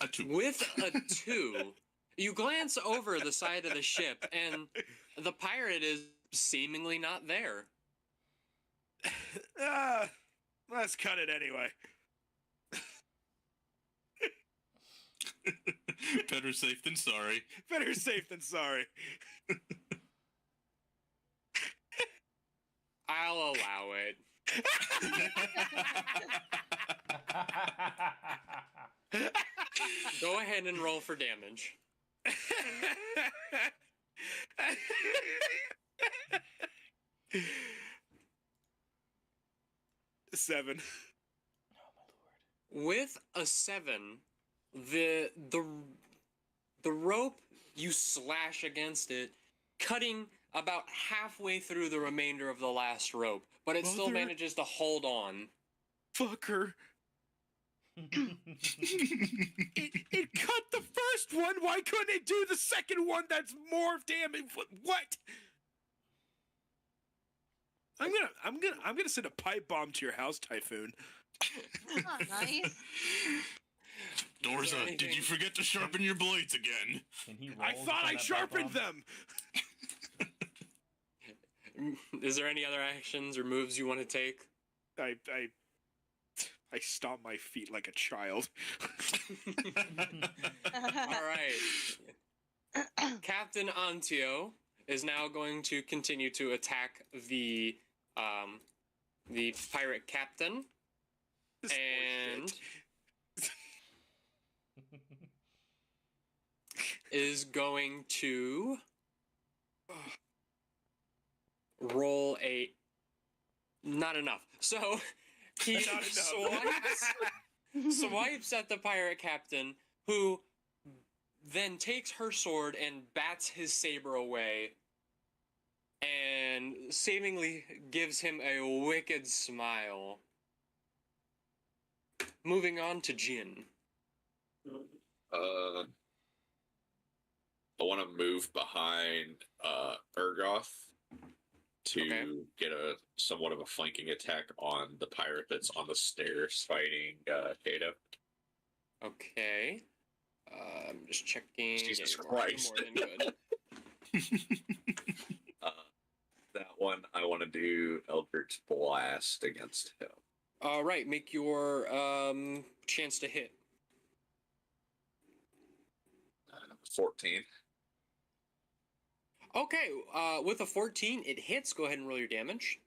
A 2. With a 2, you glance over the side of the ship, and the pirate is seemingly not there. Let's cut it anyway. Better safe than sorry. Better safe than sorry. I'll allow it. Go ahead and roll for damage. 7. With a 7, the rope, you slash against it, cutting about halfway through the remainder of the last rope, but it still manages to hold on. Fucker. It cut the first one. Why couldn't it do the second one? That's more damage. What? I'm gonna send a pipe bomb to your house, Typhoon. Oh, nice. Dorza, did you forget to sharpen your blades again? Can he roll I thought I that sharpened bomb? them. Is there any other actions or moves you want to take? I stomp my feet like a child. All right. Captain Antio is now going to continue to attack the pirate captain, This and bullshit. is going to roll a not enough. So he Not enough. swipes at the pirate captain, who then takes her sword and bats his saber away, and seemingly gives him a wicked smile. Moving on to Jin. I want to move behind Urgoth to get a somewhat of a flanking attack on the pirate that's on the stairs fighting Kato. Okay. I'm just checking. Jesus Yeah, you're more Christ. than good. That one, I want to do Eldritch Blast against him. All right, make your chance to hit. 14. Okay, with a 14, it hits. Go ahead and roll your damage.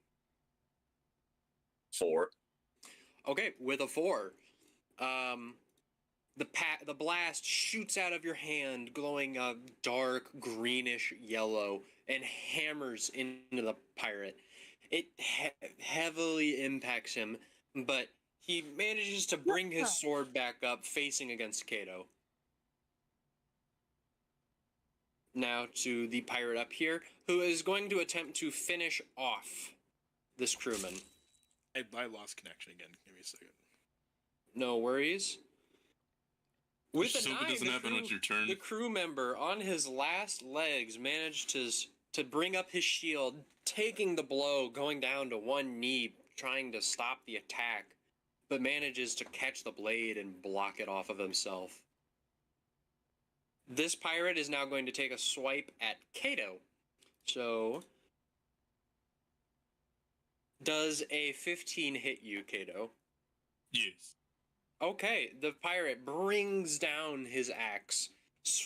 4. Okay, with a 4, The blast shoots out of your hand, glowing a dark greenish yellow, and hammers into the pirate. It heavily impacts him, but he manages to bring his sword back up, facing against Kato. Now to the pirate up here, who is going to attempt to finish off this crewman. I lost connection again. Give me a second. No worries. With Just a hope it 9, doesn't happen with your turn. the crew member on his last legs managed to bring up his shield, taking the blow, going down to one knee, trying to stop the attack, but manages to catch the blade and block it off of himself. This pirate is now going to take a swipe at Kato. So, does a 15 hit you, Kato? Yes. Okay, the pirate brings down his axe,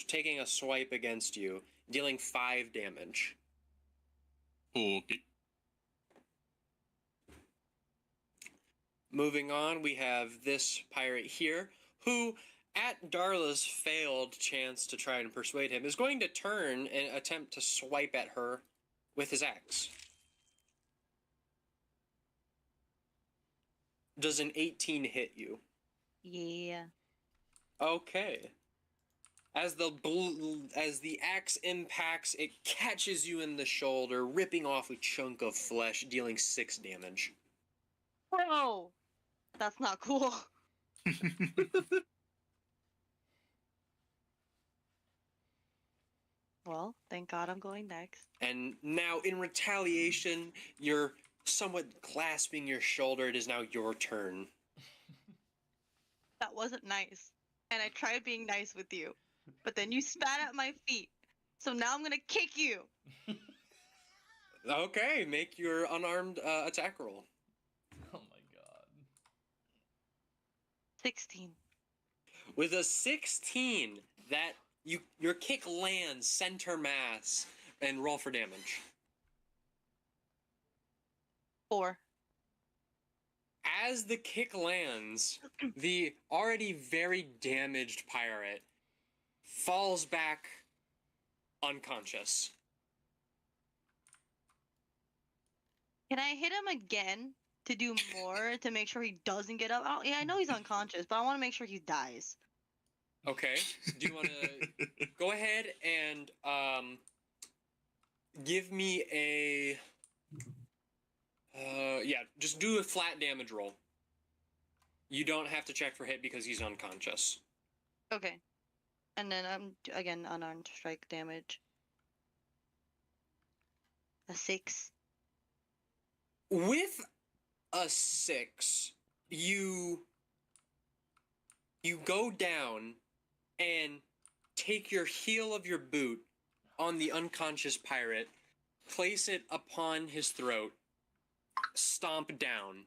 taking a swipe against you, dealing 5 damage. Okay. Moving on, we have this pirate here, who, at Darla's failed chance to try and persuade him, is going to turn and attempt to swipe at her with his axe. Does an 18 hit you? Yeah. Okay. As the axe impacts, it catches you in the shoulder, ripping off a chunk of flesh, dealing 6 damage. Bro! That's not cool. Well, thank God I'm going next. And now, in retaliation, you're somewhat clasping your shoulder. It is now your turn. That wasn't nice. And I tried being nice with you. But then you spat at my feet. So now I'm gonna kick you. Okay, make your unarmed attack roll. Oh my god. 16. With a 16, that your kick lands center mass, and roll for damage. 4. As the kick lands, the already very damaged pirate falls back unconscious. Can I hit him again to do more to make sure he doesn't get up? Yeah, I know he's unconscious, but I want to make sure he dies. Okay. Do you want to go ahead and give me a just do a flat damage roll. You don't have to check for hit because he's unconscious. Okay. And then I'm again unarmed strike damage. A 6. With a 6, you go down and take your heel of your boot on the unconscious pirate, place it upon his throat, stomp down,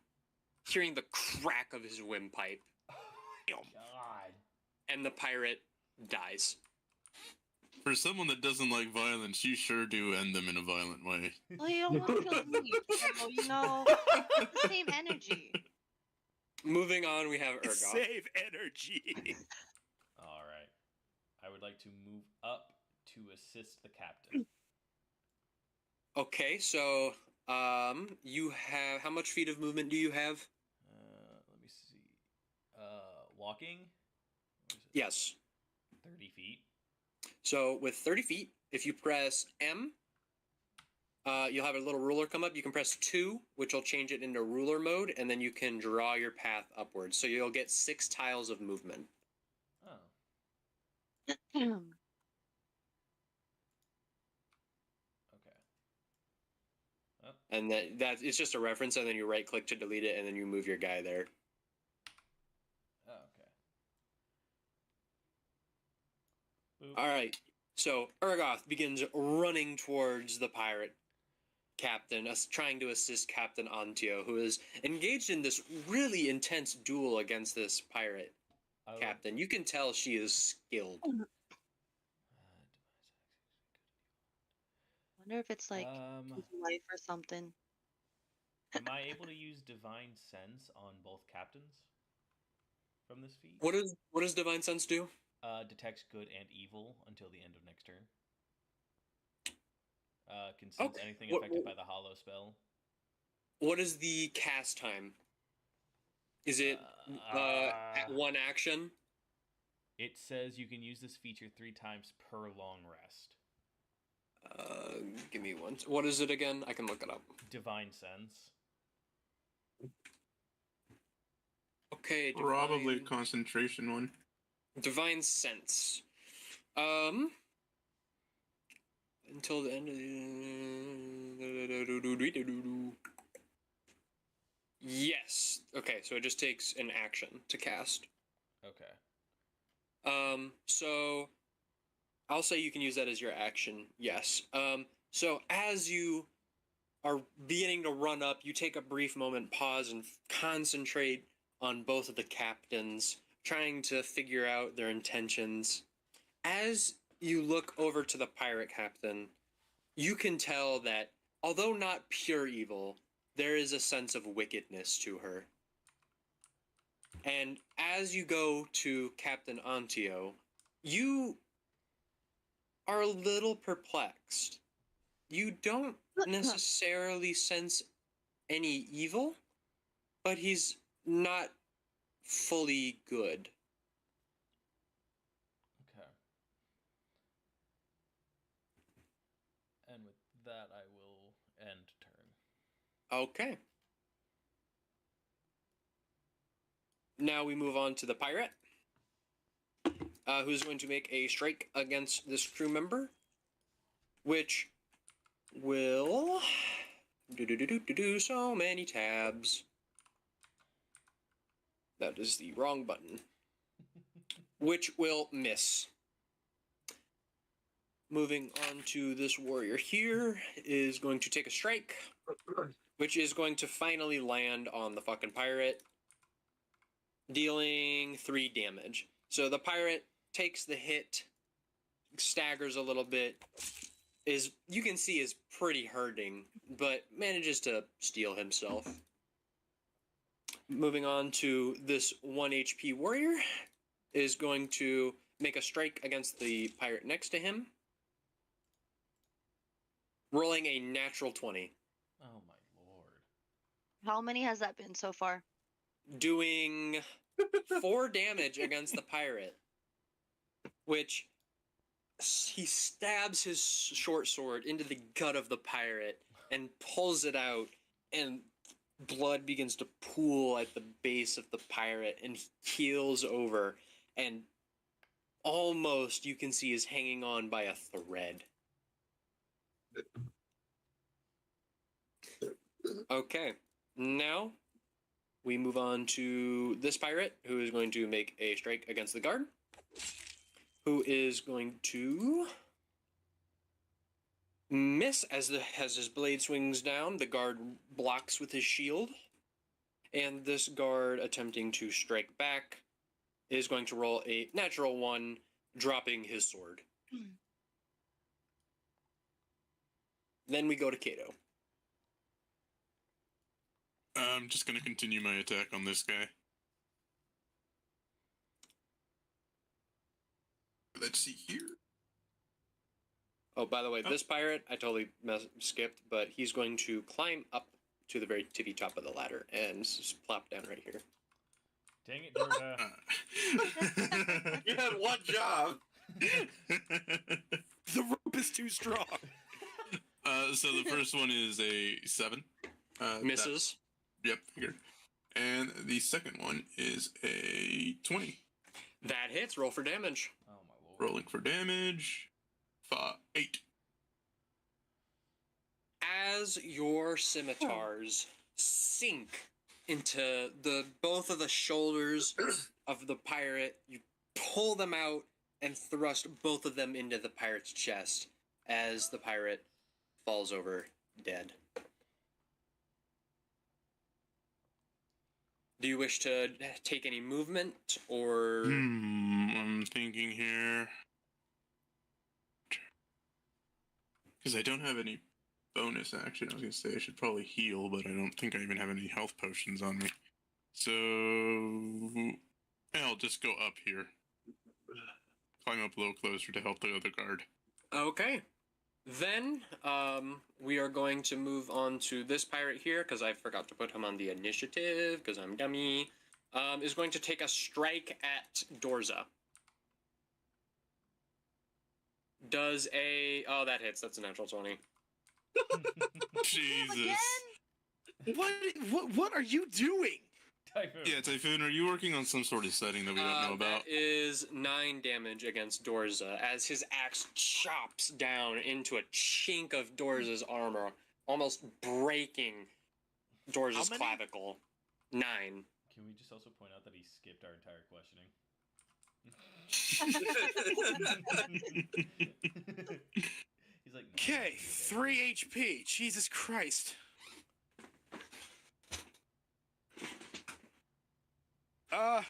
hearing the crack of his windpipe, God. and the pirate dies. For someone that doesn't like violence, you sure do end them in a violent way. Well, you don't want to kill me. So, you know, it's the same energy. Moving on, we have Urgoth. Save energy. Alright. I would like to move up to assist the captain. Okay, so you have how much feet of movement do you have? Let me see. Walking? What is it? Yes. 30 feet. So with 30 feet, if you press M, you'll have a little ruler come up. You can press 2, which will change it into ruler mode, and then you can draw your path upwards. So you'll get 6 tiles of movement. Oh. Okay. Oh, And that it's just a reference, and then you right click to delete it, and then you move your guy there. oh okay. Boop. All right. So Urgoth begins running towards the pirate captain, trying to assist Captain Antio, who is engaged in this really intense duel against this pirate I would- captain. You can tell she is skilled. Wonder if it's like his life or something. Am I able to use divine sense on both captains from this feat. What does Divine Sense do? Detects good and evil until the end of next turn. Can sense Okay. anything What- affected by the hollow spell. What is the cast time? Is it at one action? It says you can use this feature 3 times per long rest. Give me one. What is it again? I can look it up. Divine Sense. Okay. Probably a concentration one. Divine Sense. Until the end of the... Yes. Okay, so it just takes an action to cast. Okay. So I'll say you can use that as your action. Yes. So as you are beginning to run up, you take a brief moment, pause, and concentrate on both of the captains, trying to figure out their intentions. As you look over to the pirate captain, you can tell that, although not pure evil, there is a sense of wickedness to her. And as you go to Captain Antio, you are a little perplexed. You don't necessarily sense any evil, but he's not fully good. Okay. And with that, I will end turn. Okay. Now we move on to the pirate, who's going to make a strike against this crew member, which will do so many tabs. That is the wrong button. Which will miss. Moving on to this warrior here is going to take a strike, which is going to finally land on the fucking pirate, dealing 3 damage. So the pirate takes the hit, staggers a little bit, you can see is pretty hurting, but manages to steal himself. Moving on to this 1 HP warrior is going to make a strike against the pirate next to him, rolling a natural 20. Oh my lord. How many has that been so far? Doing 4 damage against the pirate, which he stabs his short sword into the gut of the pirate and pulls it out, and blood begins to pool at the base of the pirate, and he keels over, and almost you can see is hanging on by a thread. Okay, now we move on to this pirate, who is going to make a strike against the guard, who is going to miss as his blade swings down. The guard blocks with his shield, and this guard attempting to strike back is going to roll a natural 1, dropping his sword. Then we go to Kato. I'm just going to continue my attack on this guy. Let's see here. Oh, by the way, this pirate, I totally skipped, but he's going to climb up to the very tippy top of the ladder and just plop down right here. Dang it, Durga. You had one job. The rope is too strong. So the first one is a 7. Misses. Yep, figured. And the second one is a 20. That hits. Roll for damage. Oh my lord. Rolling for damage. 8. As your scimitars sink into both of the shoulders of the pirate, you pull them out and thrust both of them into the pirate's chest as the pirate falls over dead. Do you wish to take any movement, or... I'm thinking here. Because I don't have any bonus action. I was going to say I should probably heal, but I don't think I even have any health potions on me. So I'll just go up here. Climb up a little closer to help the other guard. Okay. Then, we are going to move on to this pirate here, because I forgot to put him on the initiative, because I'm dummy. Is going to take a strike at Dorza. Does a... Oh, that hits. That's a natural 20. Jesus. What are you doing? Typhoon. Yeah, Typhoon, are you working on some sort of setting that we don't know about? That is 9 damage against Dorza, as his axe chops down into a chink of Dorza's armor, almost breaking Dorza's How many? clavicle. 9. Can we just also point out that he skipped our entire questioning? He's like, no, Okay, that's 3 HP. Jesus Christ. The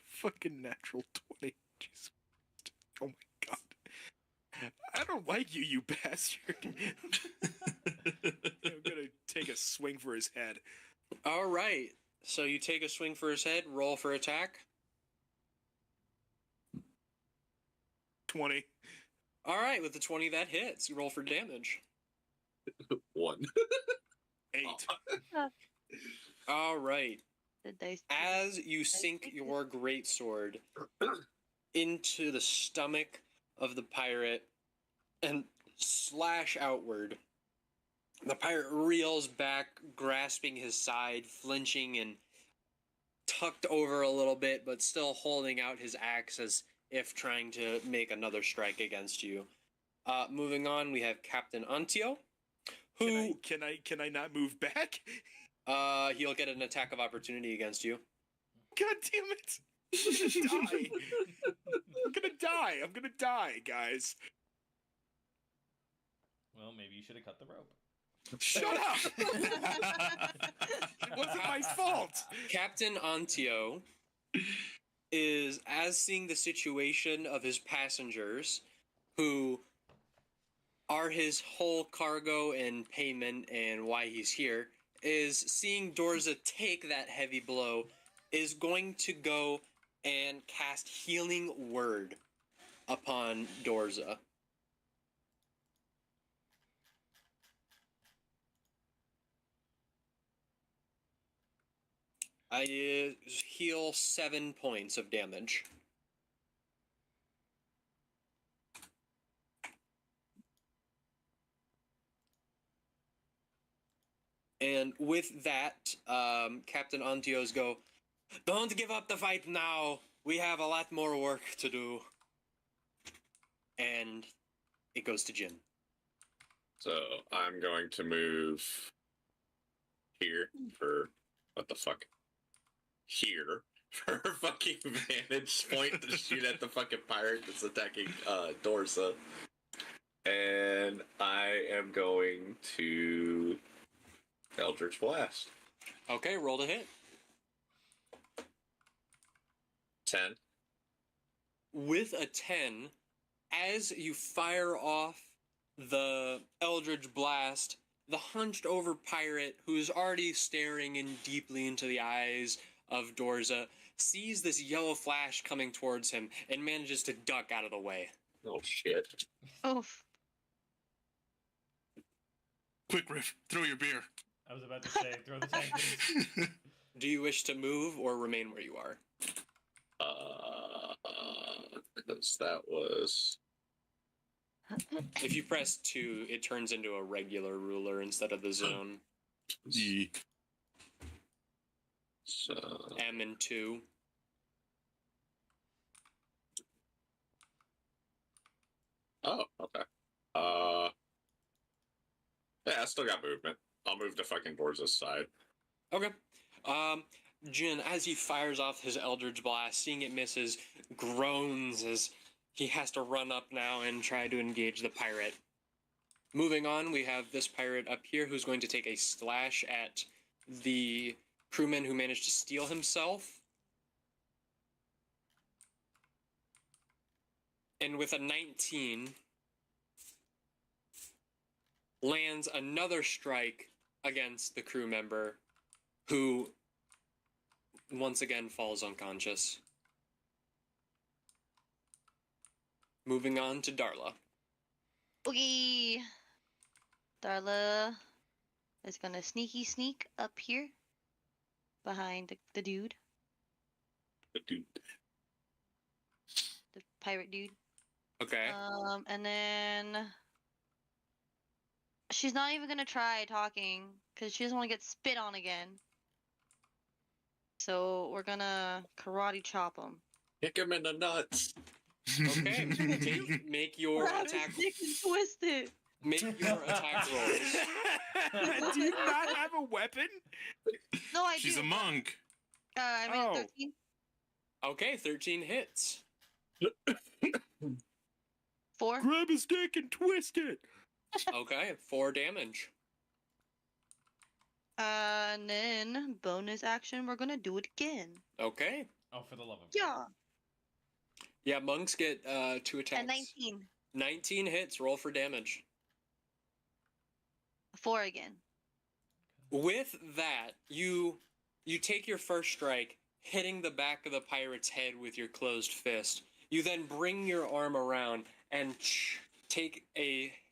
fucking natural 20. Jesus. Oh my god. I don't like you, you bastard. I'm gonna take a swing for his head. All right. So you take a swing for his head, roll for attack. 20. All right, with the 20 that hits, you roll for damage. 1. 8. All right. Did they? As you sink your greatsword into the stomach of the pirate and slash outward, the pirate reels back, grasping his side, flinching and tucked over a little bit, but still holding out his axe as if trying to make another strike against you. Moving on, we have Captain Antio, who Can I not move back? he'll get an attack of opportunity against you. God damn it! I'm gonna die. I'm gonna die, guys. Well, maybe you should have cut the rope. Shut up! It wasn't my fault. Captain Antio is, as seeing the situation of his passengers, who are his whole cargo and payment and why he's here, is seeing Dorza take that heavy blow, is going to go and cast Healing Word upon Dorza. I heal 7 points of damage. And with that, Captain Antio's go, "Don't give up the fight now. We have a lot more work to do." And it goes to Jin. So I'm going to move here for what the fuck? Here for a fucking vantage point to shoot at the fucking pirate that's attacking Dorza. And I am going to Eldritch Blast. Okay, roll to hit. 10. With a 10, as you fire off the Eldritch Blast, the hunched over pirate, who's already staring in deeply into the eyes of Dorza, sees this yellow flash coming towards him and manages to duck out of the way. Oh shit. Oof. Quick, Riff, throw your beer. I was about to say, throw the tank. Do you wish to move or remain where you are? Because that was... If you press 2, it turns into a regular ruler instead of the zone. Yeah. So... M and 2. Oh, okay. Yeah, I still got movement. I'll move to fucking Dorza's side. Okay. Jin, as he fires off his Eldritch Blast, seeing it misses, groans as he has to run up now and try to engage the pirate. Moving on, we have this pirate up here who's going to take a slash at the crewman who managed to steal himself. And with a 19, lands another strike against the crew member who once again falls unconscious. Moving on to Darla. Okay. Darla is gonna sneak up here behind the dude, Dude. the pirate dude. Okay. And then she's not even gonna try talking because she doesn't want to get spit on again. So we're gonna karate chop him. Kick him in the nuts. Okay. Make your Grab his attack. dick and twist it. Make your attack rolls. Do you not have a weapon? No, I She's do. a monk. I made Oh. 13. Okay, 13 hits. 4. Grab his dick and twist it. Okay, 4 damage. And then bonus action, we're gonna do it again. Okay. Oh, for the love of God. Yeah. Yeah, monks get 2 attacks. And 19. 19 hits, roll for damage. 4 again. With that, you take your first strike, hitting the back of the pirate's head with your closed fist. You then bring your arm around and take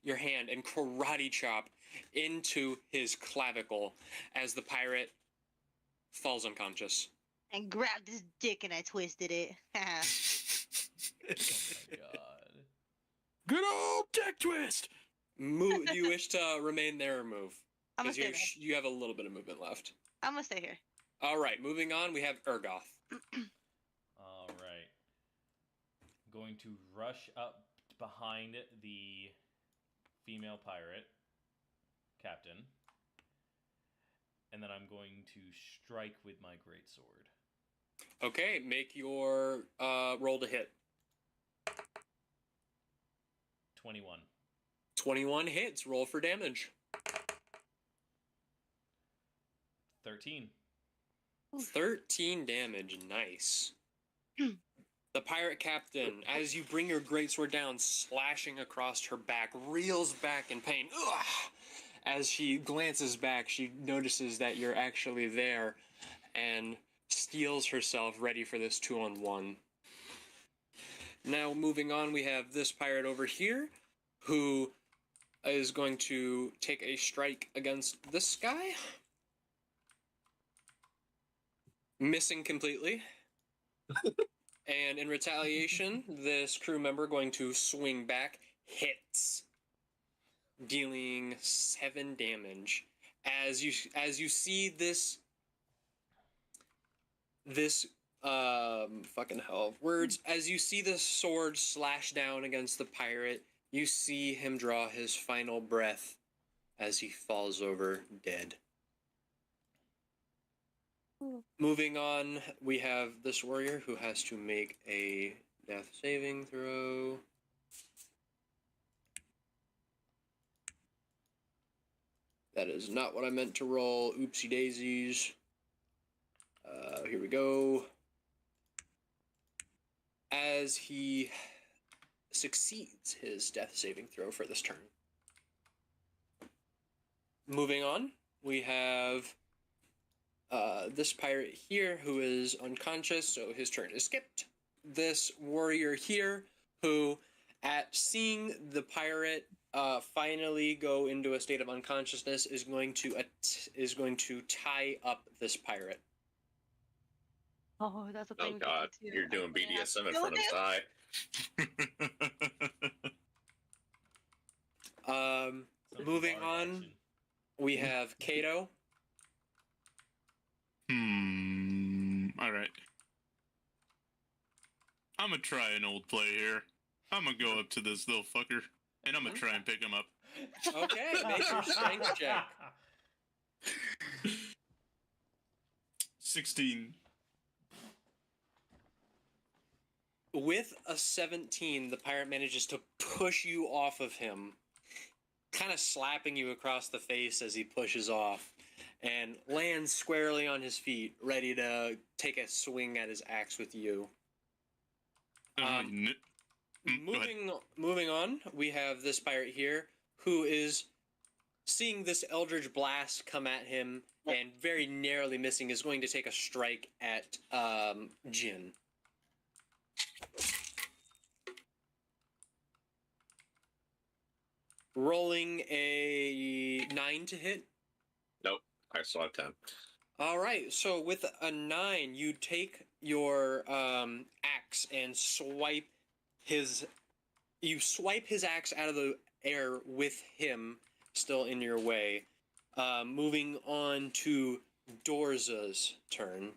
your hand and karate chop into his clavicle as the pirate falls unconscious. And grabbed his dick and I twisted it. Oh my God. Good old dick twist. Move. Do you wish to remain there or move? I'm gonna Because stay there. you have a little bit of movement left. I'm gonna stay here. All right, moving on. We have Urgoth. All right. Going to rush up behind the female pirate captain, and then I'm going to strike with my greatsword. Okay, make your roll to hit. 21. 21 hits. Roll for damage. 13. 13 damage. Nice. The pirate captain, as you bring your greatsword down, slashing across her back, reels back in pain. Ugh! As she glances back, she notices that you're actually there and steels herself ready for this 2-on-1. Now, moving on, we have this pirate over here who is going to take a strike against this guy. Missing completely. And in retaliation, this crew member going to swing back, hits, dealing 7 damage. As you see this fucking hell of words. As you see the sword slash down against the pirate, you see him draw his final breath as he falls over dead. Moving on, we have this warrior who has to make a death saving throw. That is not what I meant to roll. Oopsie daisies. Here we go. As he succeeds his death saving throw for this turn. Moving on, we have this pirate here who is unconscious, so his turn is skipped. This warrior here who, at seeing the pirate finally go into a state of unconsciousness, is going to tie up this pirate. Oh, that's a thing. Oh God, you're doing BDSM in front of his eye. Moving Bar on, action. we have Kato. All right. I'm gonna try an old play here. I'm gonna go up to this little fucker, and I'm gonna try and pick him up. Okay, make your strength check. 16. With a 17, the pirate manages to push you off of him, kind of slapping you across the face as he pushes off, and lands squarely on his feet, ready to take a swing at his axe with you. Go ahead. Moving on, we have this pirate here who is seeing this eldritch blast come at him and very narrowly missing, is going to take a strike at Jin. Rolling a 9 to hit. Nope, I saw a 10. All right, so with a 9, you take your axe and swipe his axe out of the air with him still in your way. Moving on to Dorza's turn.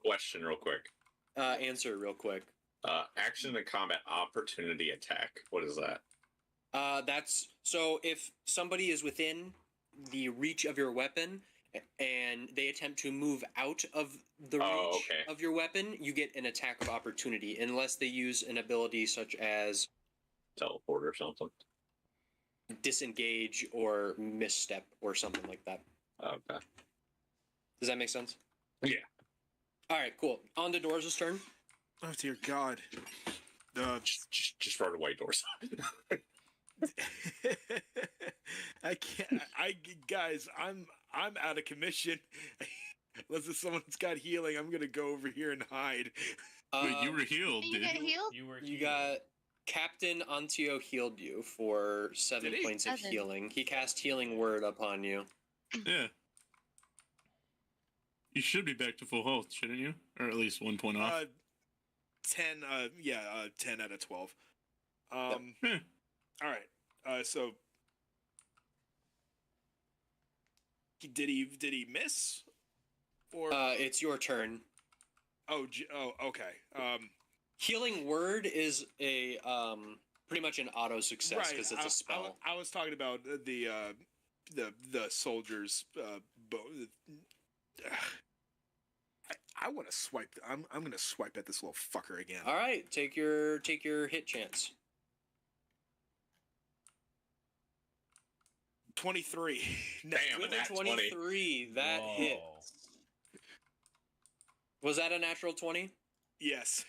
Question real quick. Answer real quick. Action and combat opportunity attack. What is that? That's so if somebody is within the reach of your weapon and they attempt to move out of the reach of your weapon, you get an attack of opportunity unless they use an ability such as Teleport or something. disengage or misstep or something like that. Okay. Does that make sense? Yeah. All right, cool. On to Dorza's turn. Oh dear God. Just run away, doors. I can't. Guys, I'm out of commission. Unless someone's got healing, I'm gonna go over here and hide. Wait, you were healed, You dude. get healed? You were You healed. got Captain Antio healed you for 7 Did he? points of 7. healing. He cast Healing Word upon you. Yeah. You should be back to full health, shouldn't you? Or at least 1 point off. 10. 10 out of 12. Yeah. All right. So did he miss? Or It's your turn. okay. Healing Word is a pretty much an auto success because it's a spell. I was talking about the soldiers. I want to swipe. I'm gonna swipe at this little fucker again. All right, take your hit chance. 23. Damn, With nat a 20. 23, that Whoa. hits. Was that a natural 20? Yes.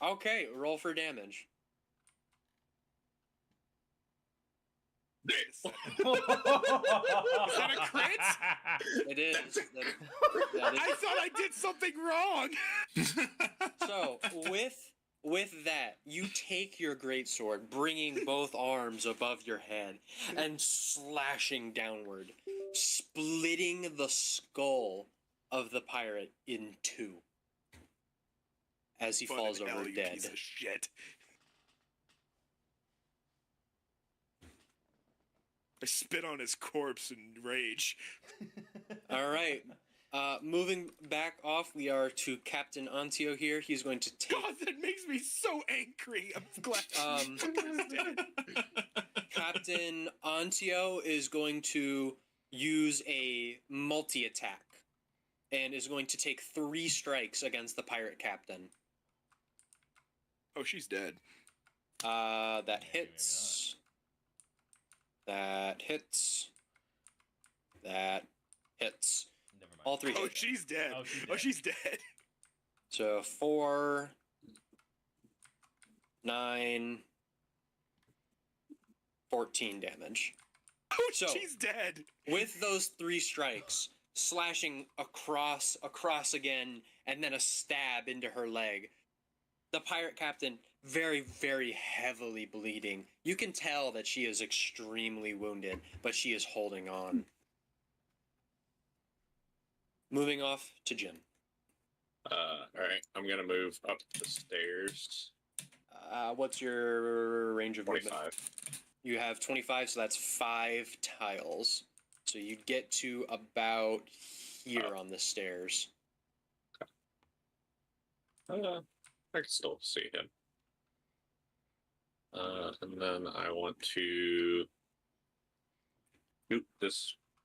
Okay, roll for damage. Is that a crit? It is. That is. I thought I did something wrong. So with that, you take your greatsword, bringing both arms above your head and slashing downward, splitting the skull of the pirate in two as he Fun falls in hell, over you dead. piece of shit. I spit on his corpse in rage. All right. Moving back off, we are to Captain Antio here. He's going to take. God, that makes me so angry. I'm glad. he's dead. Captain Antio is going to use a multi-attack and is going to take 3 strikes against the pirate captain. Oh, she's dead. That Maybe hits. That hits. That hits. Never mind. All 3 Oh, hit. she's dead. Oh, she's Oh, dead. she's dead. So 4, 9, 14 damage. Oh, So- she's dead. With those 3 strikes, slashing across again, and then a stab into her leg, the pirate captain, very, very heavily bleeding. You can tell that she is extremely wounded, but she is holding on. Moving off to Jin. Alright, I'm gonna move up the stairs. What's your range of movement? 25. You have 25, so that's 5 tiles. So you'd get to about here on the stairs. I can still see him. And then I want to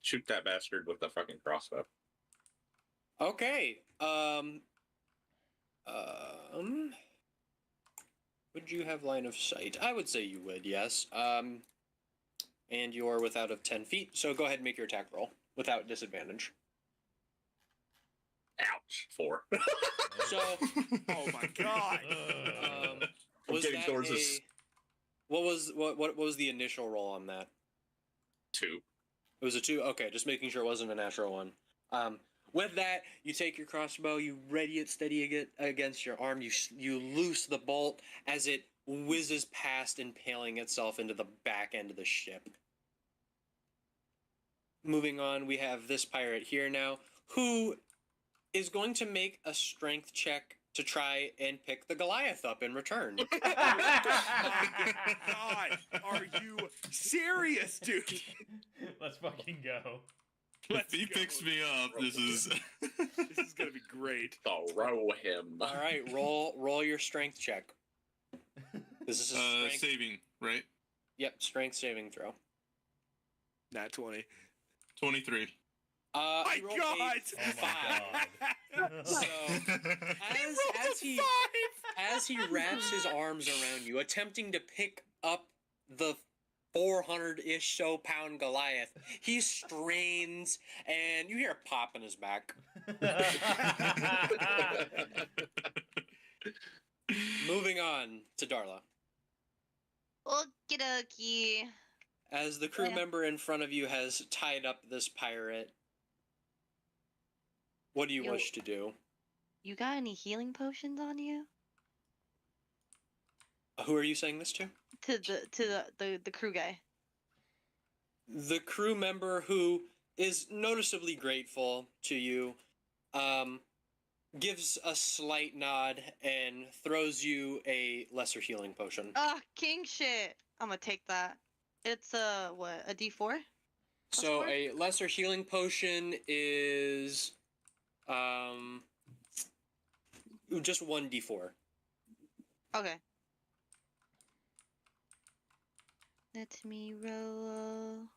shoot that bastard with the fucking crossbow. Okay. Would you have line of sight? I would say you would, yes. And you're without of 10 feet, so go ahead and make your attack roll without disadvantage. Ouch! 4. So, Oh my god. was getting that towards this. what was the initial roll on that? 2. It was a 2? Okay, just making sure it wasn't a natural one. With that, you take your crossbow, you ready it steady against your arm, you loose the bolt as it whizzes past, impaling itself into the back end of the ship. Moving on, we have this pirate here now, who is going to make a strength check to try and pick the Goliath up in return. God, are you serious, dude? Let's fucking go. If he picks me up, this is This is gonna be great. Throw him. All right, roll your strength check. This is a strength. saving, right? Yep, strength saving throw. Nat 20. 23. My he rolled God! a 5. So as he wraps his arms around you, attempting to pick up the 400-ish so pound Goliath, he strains, and you hear a pop in his back. Moving on to Darla. Okie dokie. As the crew Yeah. member in front of you has tied up this pirate, what do you Yo. wish to do? You got any healing potions on you? Who are you saying this to? To the crew guy. The crew member who is noticeably grateful to you, gives a slight nod and throws you a lesser healing potion. Ah, king shit. I'm gonna take that. It's what, a D4? So four? a lesser healing potion is just 1d4. Okay. Let me roll.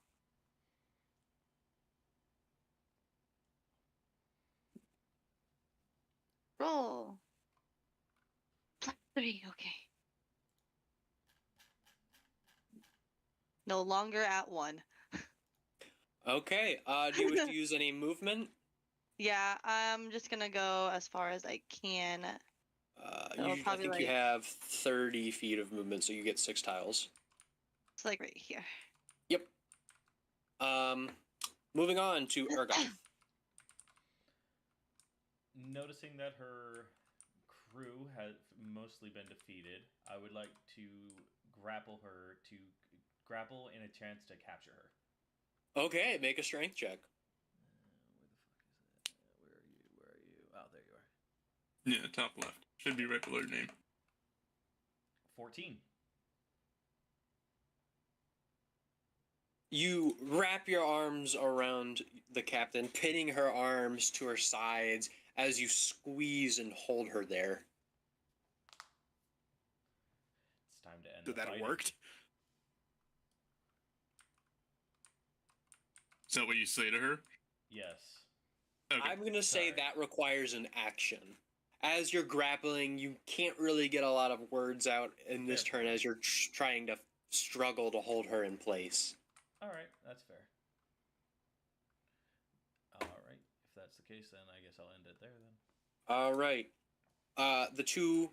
Roll. +3, okay. No longer at 1. Okay, do you wish to use any movement? Yeah, I'm just gonna go as far as I can. So I probably think you like- have 30 feet of movement, so you get 6 tiles. It's like right here. Yep. Moving on to Urgoth. Noticing that her crew has mostly been defeated, I would like to grapple her to grapple in a chance to capture her. Okay, make a strength check. Where the fuck is it? Where are you? Oh, there you are. Yeah, top left. Should be right below your name. 14. You wrap your arms around the captain, pinning her arms to her sides as you squeeze and hold her there. It's time to end Did the that fighting. worked? Is that what you say to her? Yes. Okay. I'm going to say Sorry. that requires an action. As you're grappling, you can't really get a lot of words out in this Fair. turn as you're trying to struggle to hold her in place. Alright, that's fair. Alright, if that's the case, then I guess I'll end it there then. All right. The two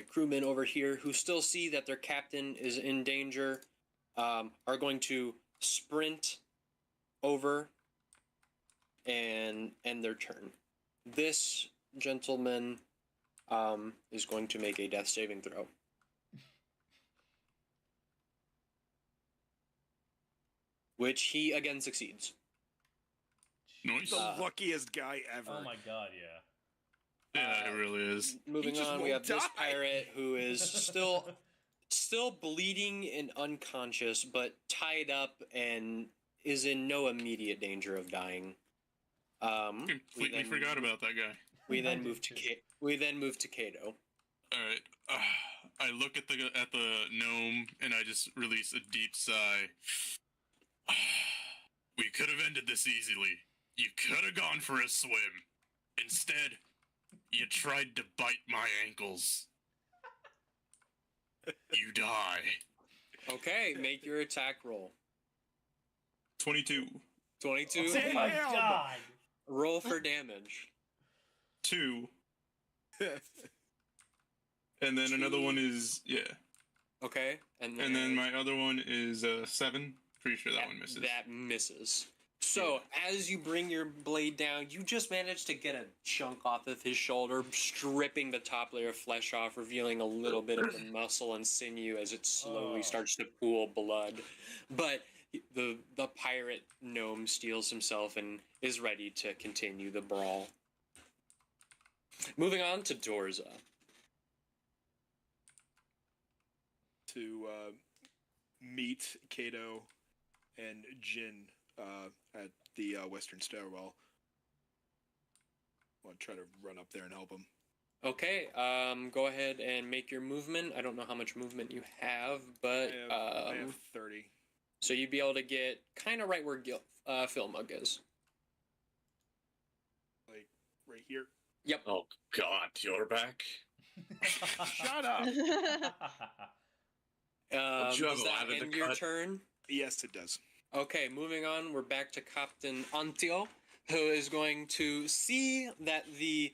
crewmen over here who still see that their captain is in danger, are going to sprint over and end their turn. This gentleman is going to make a death saving throw. Which he again succeeds. Nice. The luckiest guy ever. Oh my god, yeah. Yeah, it really is. Moving He just on, we won't have this die. pirate who is still bleeding and unconscious, but tied up and is in no immediate danger of dying. Completely forgot about that guy. We I then did move to too. we then move to Kato. All right. I look at the gnome and I just release a deep sigh. We could have ended this easily. You could have gone for a swim. Instead, you tried to bite my ankles. You die. Okay, make your attack roll. 22. 22. Oh my Damn! god! Roll for damage. 2. And then another one is, yeah. Okay, And then my other one is 7 Pretty sure that one misses. That misses. So, as you bring your blade down, you just manage to get a chunk off of his shoulder, stripping the top layer of flesh off, revealing a little bit of the muscle and sinew as it slowly starts to pool blood. But the pirate gnome steels himself and is ready to continue the brawl. Moving on to Dorza. To meet Kato and Jin at the western stairwell. I want to try to run up there and help him. Okay, go ahead and make your movement. I don't know how much movement you have, but I have 30. so you'd be able to get kind of right where Philmug is. Like, right here. Yep. Oh God, you're back. Shut up! Does you have that a line in end the your cut? turn? Yes, it does. Okay, moving on, we're back to Captain Antio, who is going to see that the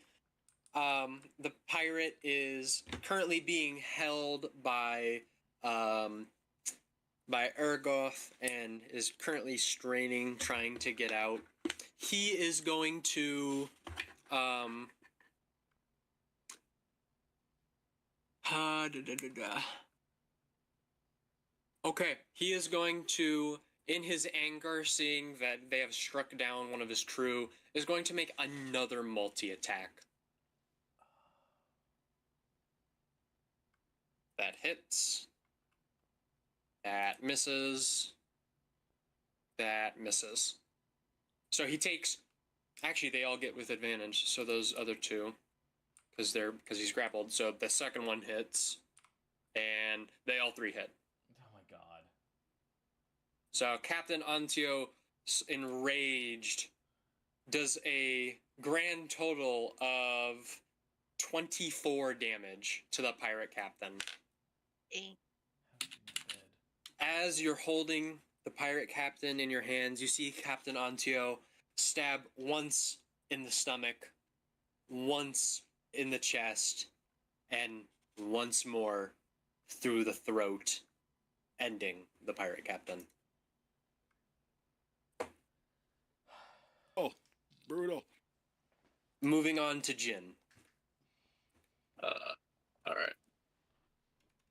pirate is currently being held by Ergoth and is currently straining, trying to get out. He is going to Okay, he is going to, in his anger, seeing that they have struck down one of his crew, is going to make another multi-attack. That hits. That misses. That misses. So he takes... Actually, they all get with advantage, so those other two, because he's grappled. So the second one hits, and they all three hit. Oh my god. So Captain Antio, enraged, does a grand total of 24 damage to the pirate captain. As you're holding the pirate captain in your hands, you see Captain Antio stab once in the stomach, once in the chest, and once more through the throat, ending the pirate captain. Oh, brutal. Moving on to Jin. All right.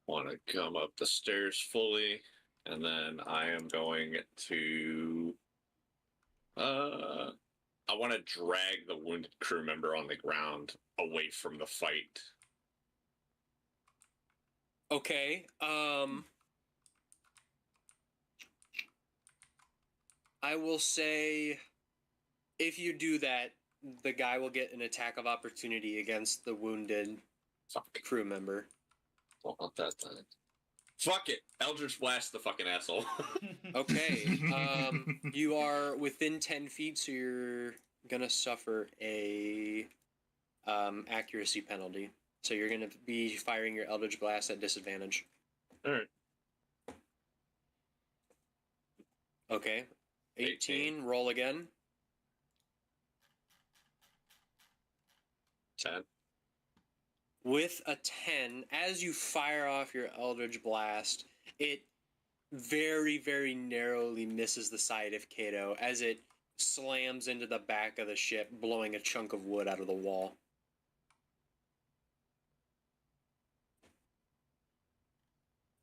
Want to come up the stairs fully, and then I am going to. I want to drag the wounded crew member on the ground away from the fight. Okay, I will say, if you do that, the guy will get an attack of opportunity against the wounded Fuck. crew member. Well, not that time. Fuck it. Eldritch Blast the fucking asshole. Okay, you are within 10 feet, so you're gonna suffer a accuracy penalty. So you're gonna be firing your Eldritch Blast at disadvantage. Alright. Okay, 18. Roll again. 10. With a 10, as you fire off your Eldritch Blast, it very, very narrowly misses the side of Kato as it slams into the back of the ship, blowing a chunk of wood out of the wall.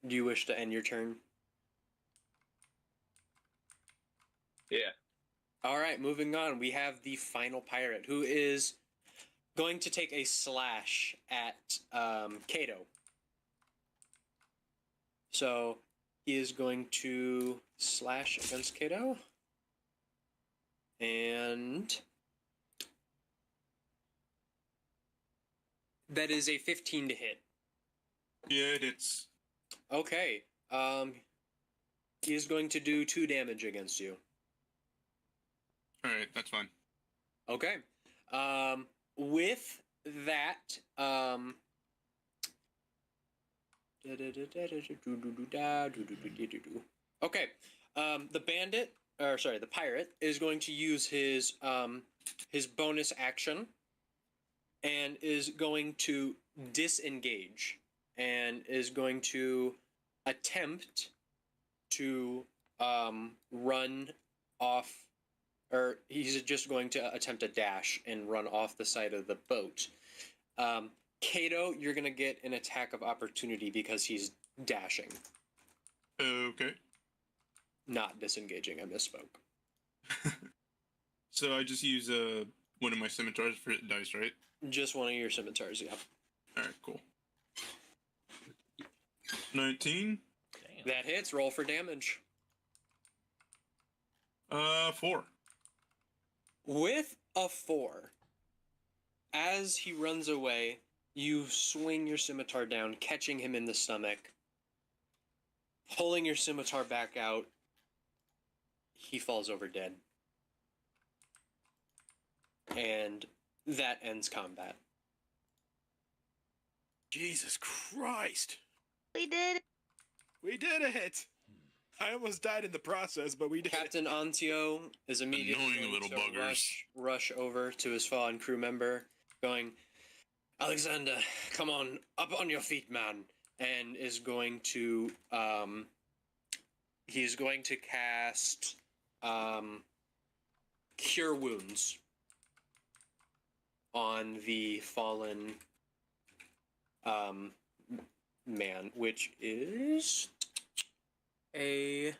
Do you wish to end your turn? Yeah. All right, moving on. We have the final pirate, who is going to take a slash at Kato. So he is going to slash against Kato. And that is a 15 to hit. Yeah, it's Okay. He is going to do 2 damage against you. all right. That's fine. Okay. With that, okay. The pirate is going to use his bonus action and is going to disengage and is going to attempt to run off, or he's just going to attempt a dash and run off the side of the boat. Kato, you're going to get an attack of opportunity because he's dashing. Okay. Not disengaging, I misspoke. So I just use one of my scimitars for hit dice, right? Just one of your scimitars, yeah. Alright, cool. 19. Damn. That hits, roll for damage. 4. With a 4, as he runs away, you swing your scimitar down, catching him in the stomach. Pulling your scimitar back out, he falls over dead. And that ends combat. Jesus Christ. We did. We did it. I almost died in the process, but we did. Captain Antio is immediately Annoying going little to buggers. rush over to his fallen crew member, going, Alexander, come on, up on your feet, man, and is going to, he's going to cast, Cure Wounds on the fallen, man, which is a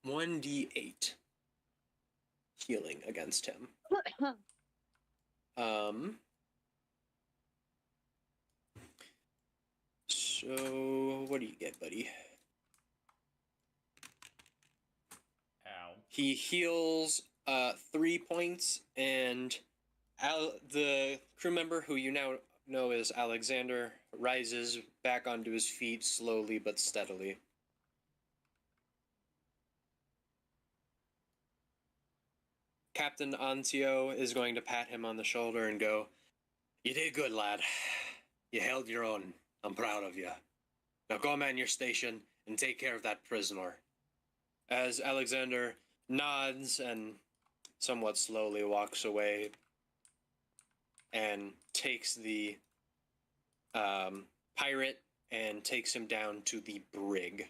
1d8 healing against him. So what do you get, buddy? Ow. He heals 3 points, and the crew member who you now know as Alexander rises back onto his feet slowly but steadily. Captain Antio is going to pat him on the shoulder and go, You did good, lad. You held your own. I'm proud of you. Now go man your station and take care of that prisoner. As Alexander nods and somewhat slowly walks away and takes the pirate and takes him down to the brig.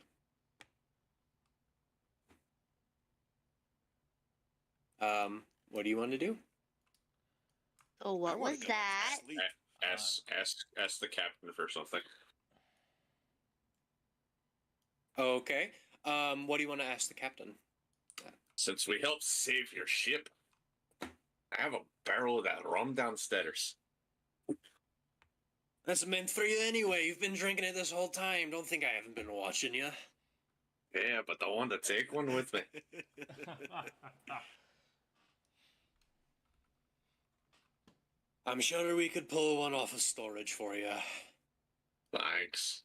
What do you want to do? Oh, I what wanna was go back that? to sleep. Ask the captain for something. Okay. What do you want to ask the captain? Since we helped save your ship, I have a barrel of that rum downstairs. That's meant for you anyway. You've been drinking it this whole time. Don't think I haven't been watching you. Yeah, but I want to take one with me. I'm sure we could pull one off of storage for you. Thanks.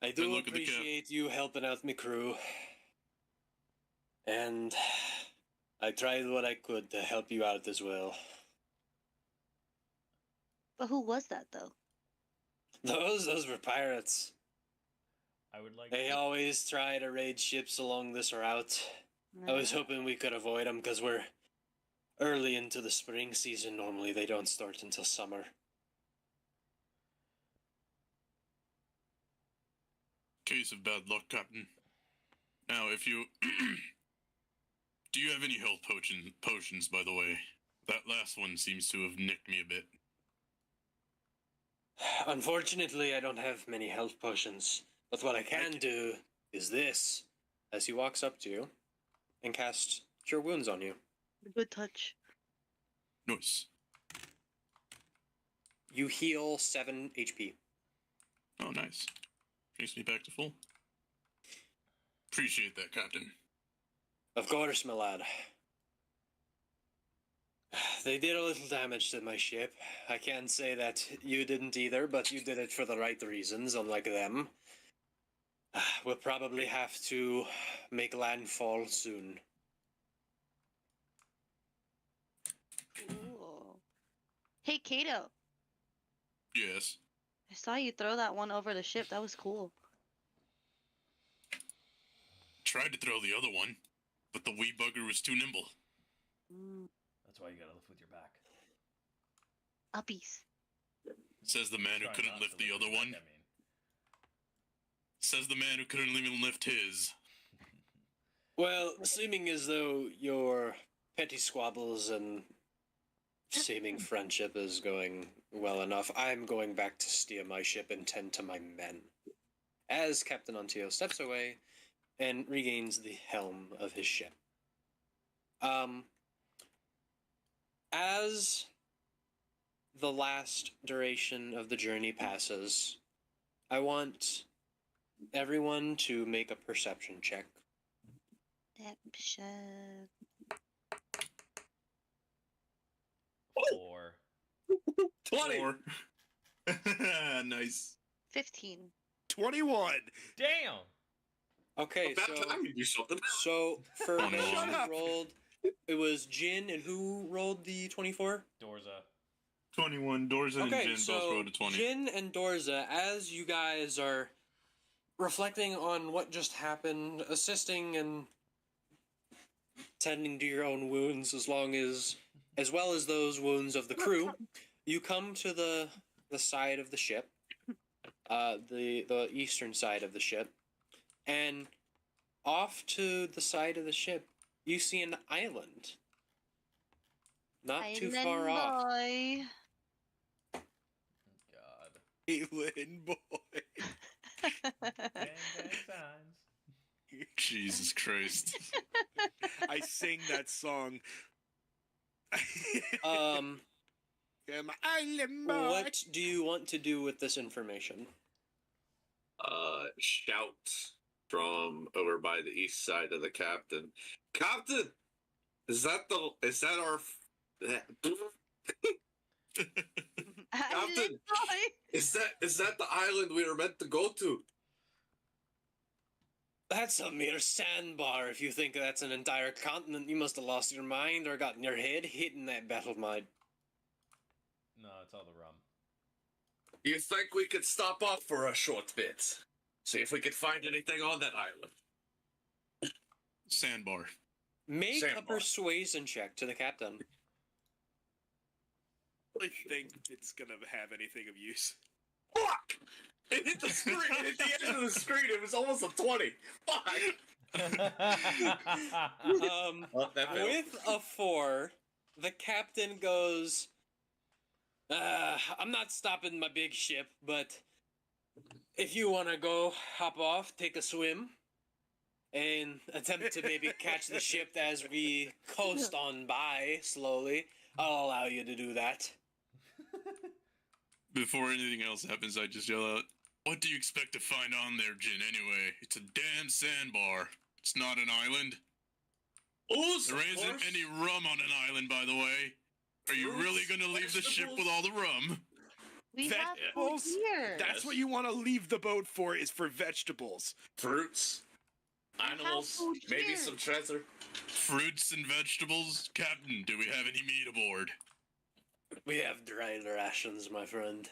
I do look at the cap. appreciate you helping out my crew. And I tried what I could to help you out as well. But who was that though? Those were pirates. I would like They to, always try to raid ships along this route. I was hoping we could avoid them because we're early into the spring season. Normally they don't start until summer. Case of bad luck, Captain. Now, if you... Do you have any health potions, by the way? That last one seems to have nicked me a bit. Unfortunately, I don't have many health potions. But what I can do is this. As he walks up to you and casts Cure Wounds on you. Good touch. Nice. You heal 7 HP. Oh, nice. Brings me back to full. Appreciate that, Captain. Of course, my lad. They did a little damage to my ship. I can't say that you didn't either, but you did it for the right reasons, unlike them. We'll probably have to make landfall soon. Cool. Hey, Kato. Yes. I saw you throw that one over the ship. That was cool. Tried to throw the other one, but the wee bugger was too nimble. that's why you gotta lift with your back. Uppies. Says the man who Try couldn't not lift to the with other your one. back, Says the man who couldn't even lift his. Well, seeming as though your petty squabbles and seeming friendship is going well enough, I'm going back to steer my ship and tend to my men. As Captain Antio steps away and regains the helm of his ship. As the last duration of the journey passes, I want everyone to make a perception check. Deception. 4. 20. 4. Nice. 15. 21. Damn! Okay, About so time you do something. so for Oh, no. those Shut who up. rolled, it was Jin, and who rolled the 24? Doors up. 21. Dorza and Okay, Jin both so rolled a 20. Jin and Dorza, as you guys are reflecting on what just happened, assisting and tending to your own wounds, as well as those wounds of the crew, you come to the side of the ship, the eastern side of the ship, and off to the side of the ship, you see an island. Not too far off. Boy. God. Caitlin boy. Gang signs. Jesus Christ. I sing that song. Um, I'm island boy. what do you want to do with this information? Shout from over by the east side of the captain. Captain, is that our? Island boy. Is that the island we were meant to go to? That's a mere sandbar. If you think that's an entire continent, you must have lost your mind or gotten your head hit in that battle mud. No, it's all the rum. You think we could stop off for a short bit? See if we could find anything on that island. Sandbar. Make a Sandbar. persuasion check to the captain. I think it's gonna have anything of use. Fuck! It hit the screen. It hit the end of the screen. It was almost a 20. Fuck! Oh, that failed. With a 4, the captain goes, I'm not stopping my big ship, but if you want to go, hop off, take a swim, and attempt to maybe catch the ship as we coast on by slowly, I'll allow you to do that. Before anything else happens, I just yell out, "What do you expect to find on there, Jin, anyway? It's a damn sandbar. It's not an island. Ooze, There of isn't course. any rum on an island, by the way. Are you really Fruits, going to leave the ship with all the rum?" We have Vegetables? food here. That's what you want to leave the boat for, is for vegetables. Fruits, animals, food maybe here. some treasure. Fruits and vegetables? Captain, do we have any meat aboard? We have dried rations, my friend.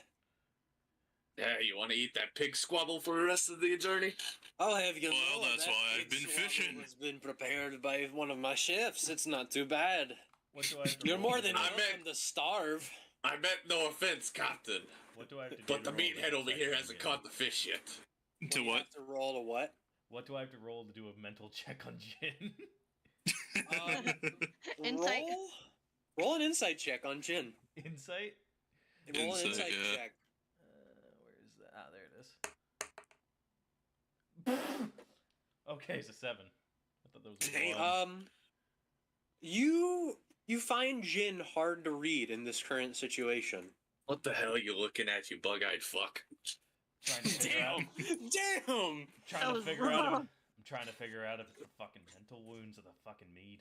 Yeah, you want to eat that pig squabble for the rest of the journey? I'll have you Well, know that's that why I've pig been swallow fishing. has been prepared by one of my chefs. It's not too bad. What do I have to You're roll more to than do- I welcome meant- to starve. I meant no offense, Captain. What do I have to do? But to the roll to meathead over detect here them hasn't again? caught the fish yet. To You what? have to roll a what? What do I have to roll to do a mental check on Jin? Insight. Roll an insight check on Jin. Insight? Roll an Insight, insight yeah. check. Where is that? Ah, there it is. Okay, it's a 7. I thought that was a Damn. 1. You find Jin hard to read in this current situation. What the hell are you looking at, you bug-eyed fuck? Trying to figure out. Damn! Trying That to was figure out. wrong. I'm trying to figure out if it's the fucking mental wounds or the fucking mead.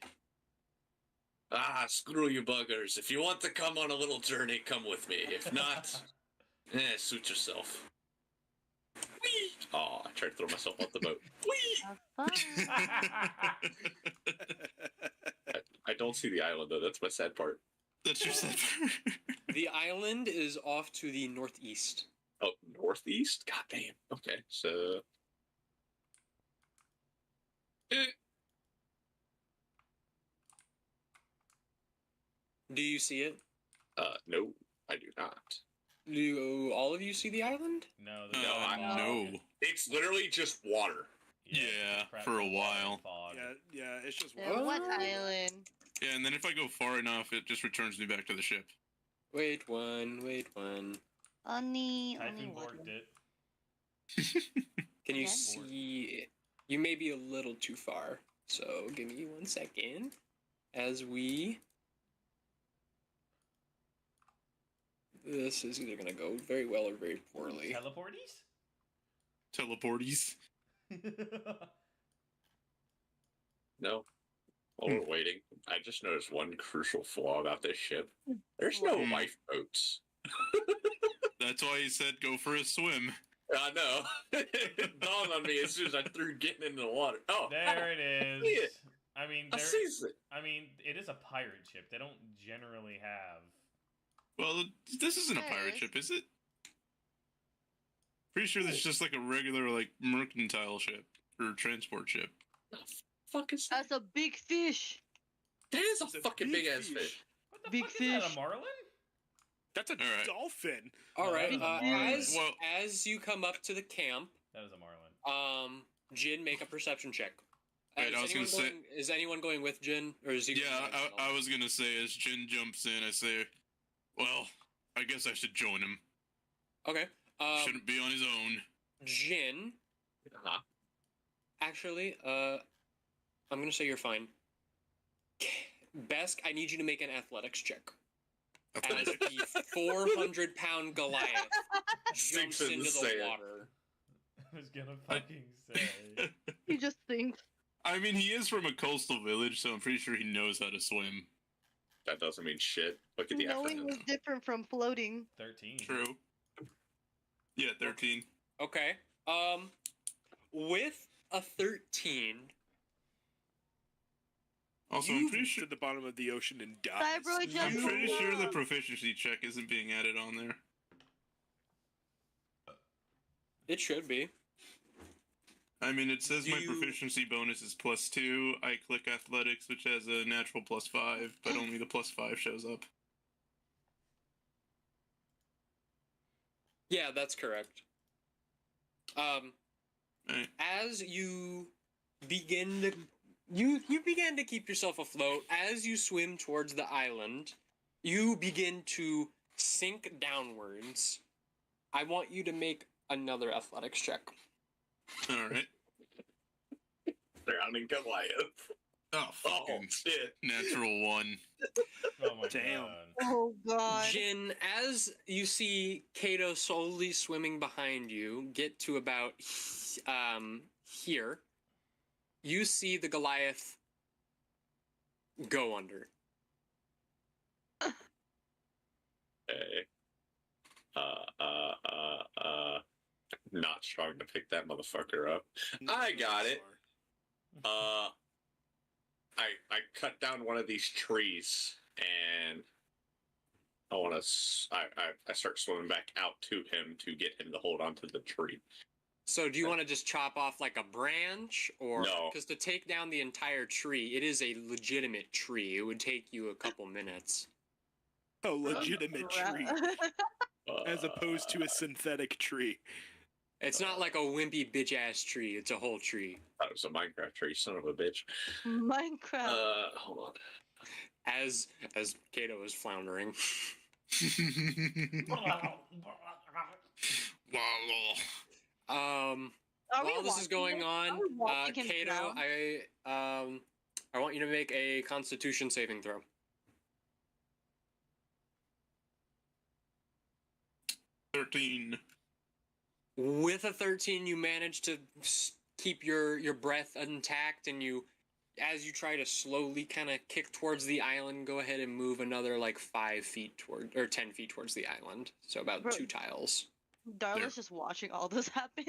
Ah, screw you buggers. If you want to come on a little journey, come with me. If not, suit yourself. Whee! Oh, I tried to throw myself off the boat. Whee! Have fun. I don't see the island, though. That's my sad part. That's your set. The island is off to the northeast. Oh, northeast? God damn. Okay, so... Do you see it? No, I do not. Do all of you see the island? No, No. It's literally just water. Yeah, crap for a of water while. and fog. Yeah, it's just What Oh. island? Yeah, and then if I go far enough, it just returns me back to the ship. Wait one. Only Typhoon one. borked it. Can you Again? see? You may be a little too far. So give me 1 second. As we... This is either going to go very well or very poorly. Teleporties? Teleporties. No. While we're waiting, I just noticed one crucial flaw about this ship. There's no Hmm. lifeboats. That's why he said go for a swim. I know. It dawned on me as soon as I threw getting into the water. Oh, There it is. see it. I mean, I see it. it is a pirate ship. They don't generally have. Well, this isn't a pirate Yes. ship, is it? Pretty sure this is just like a regular, like, mercantile ship or transport ship. The fuck is that? That's a big fish. That is a It's a fucking big big ass fish. fish. What the Big fuck is that? fish. A marlin? That's a Alright. dolphin. All right. That was a marlin. As you come up to the camp, That was a marlin. Jin, make a perception check. Wait, I was gonna say- Is anyone going with Jin, or is he? Yeah, going by himself? I was gonna say as Jin jumps in, I say, well, I guess I should join him. Okay. Shouldn't be on his own. Jin, Uh-huh. actually, I'm gonna say you're fine. Besk, I need you to make an athletics check. As the 400-pound Goliath jumps Sinks in into the the sand. water. I was gonna fucking say. He just thinks. I mean, he is from a coastal village, so I'm pretty sure he knows how to swim. That doesn't mean shit. Look at the Knowing effort. was different from floating. 13. True. Yeah, 13. Okay. With a 13, Also, I'm You- pretty To sure the bottom of the ocean and dies. Fibro I'm jump. pretty sure the proficiency check isn't being added on there. it should be. I mean, it says my You- proficiency bonus is +2. I click athletics, which has a natural +5, but only the +5 shows up. Yeah, that's correct. Right. As you begin to you begin to keep yourself afloat, as you swim towards the island, you begin to sink downwards. I want you to make another athletics check. All right. Drowning Goliath. Oh, Oh, fucking shit. natural 1. Oh my Damn. god. Oh god. Jin, as you see Kato slowly swimming behind you, get to about here, you see the Goliath go under. Okay. Not strong to pick that motherfucker up. I got it. I cut down one of these trees and I want to. I start swimming back out to him to get him to hold onto the tree. So do you want to just chop off like a branch, or No. because to take down the entire tree, it is a legitimate tree. It would take you a couple minutes. A legitimate tree, as opposed to a synthetic tree. It's not like a wimpy bitch ass tree. It's a whole tree. Thought it was a Minecraft tree, son of a bitch. Minecraft. Hold on. As Kato is floundering. Are we While this is watching going it? on, Are we watching him Kato, drown? I want you to make a Constitution saving throw. 13. With a 13, you manage to keep your breath intact, and as you try to slowly kind of kick towards the island, go ahead and move another like 5 feet toward, or 10 feet towards the island. So about Bro. 2 tiles. Darla's just watching all this happen.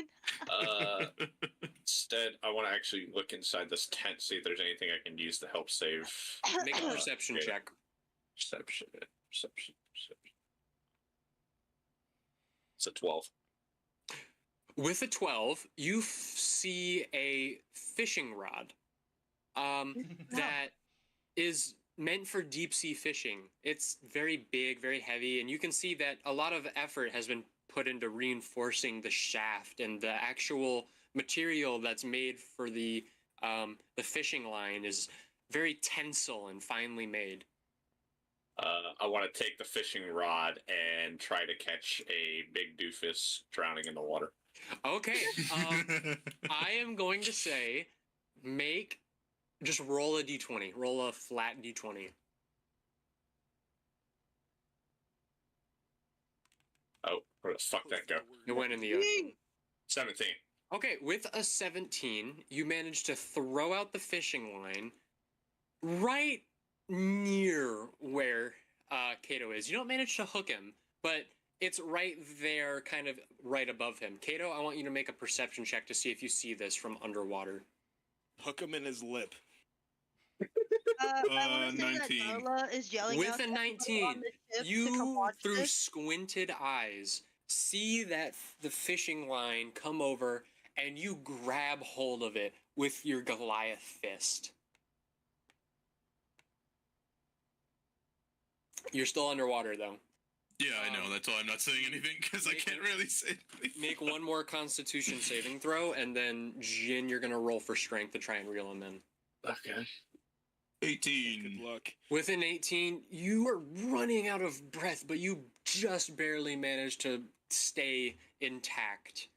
Instead, I want to actually look inside this tent, see if there's anything I can use to help save. Make a perception Okay. check. Perception. It's a 12. With a 12, you see a fishing rod that is meant for deep sea fishing. It's very big, very heavy, and you can see that a lot of effort has been put into reinforcing the shaft and the actual material that's made for the fishing line is very tensile and finely made. I want to take the fishing rod and try to catch a big doofus drowning in the water. Okay, I am going to say, just roll a d20. Roll a flat d20. Oh, where the fuck that go? It went in the ocean. 17. Okay, with a 17, you managed to throw out the fishing line right near where Kato is. You don't manage to hook him, but it's right there, kind of right above him. Kato, I want you to make a perception check to see if you see this from underwater. Hook him in his lip. I want to say that 19. Darla is yelling With out a to everybody 19, on the ship to come you, watch through this. squinted eyes, see that the fishing line come over, and you grab hold of it with your Goliath fist. You're still underwater, though. Yeah, I know. That's why I'm not saying anything, because I make can't it- really say anything. Make one more Constitution saving throw, and then Jin, you're gonna roll for strength to try and reel him in. Okay. 18. Good luck. With an 18, you are running out of breath, but you just barely manage to stay intact.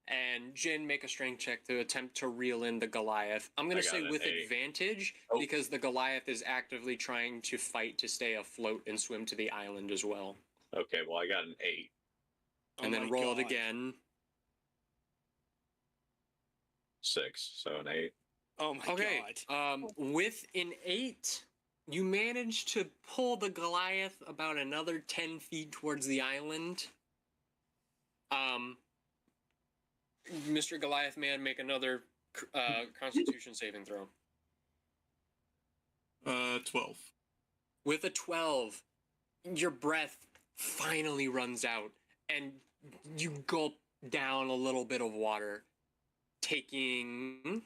And Jin, make a strength check to attempt to reel in the Goliath. I'm gonna I got say an with 8. advantage, Oh. because the Goliath is actively trying to fight to stay afloat and swim to the island as well. Okay, well, I got an 8. And Oh then my roll God. it again. 6, so an 8. Oh my Okay. God. With an 8, you manage to pull the Goliath about another 10 feet towards the island. Mr. Goliath Man, make another Constitution saving throw. 12. With a 12, your breath finally runs out, and you gulp down a little bit of water, taking...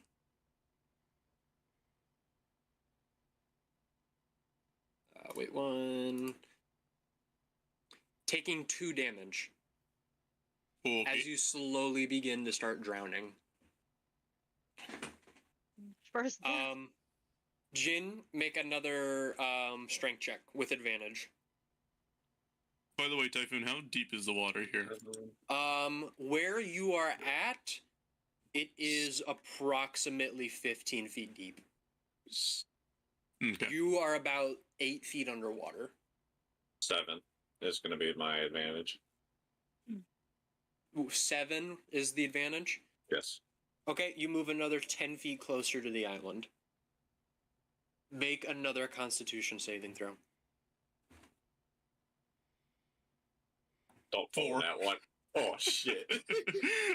Taking 2 damage Okay. as you slowly begin to start drowning. First death. Jin, make another strength check with advantage. By the way, Typhoon, how deep is the water here? Where you are at, it is approximately 15 feet deep. Okay. You are about 8 feet underwater. 7 is going to be my advantage. Ooh, 7 is the advantage. Yes. Okay, you move another 10 feet closer to the island. Make another Constitution saving throw. Don't pull 4. that one. Oh, shit.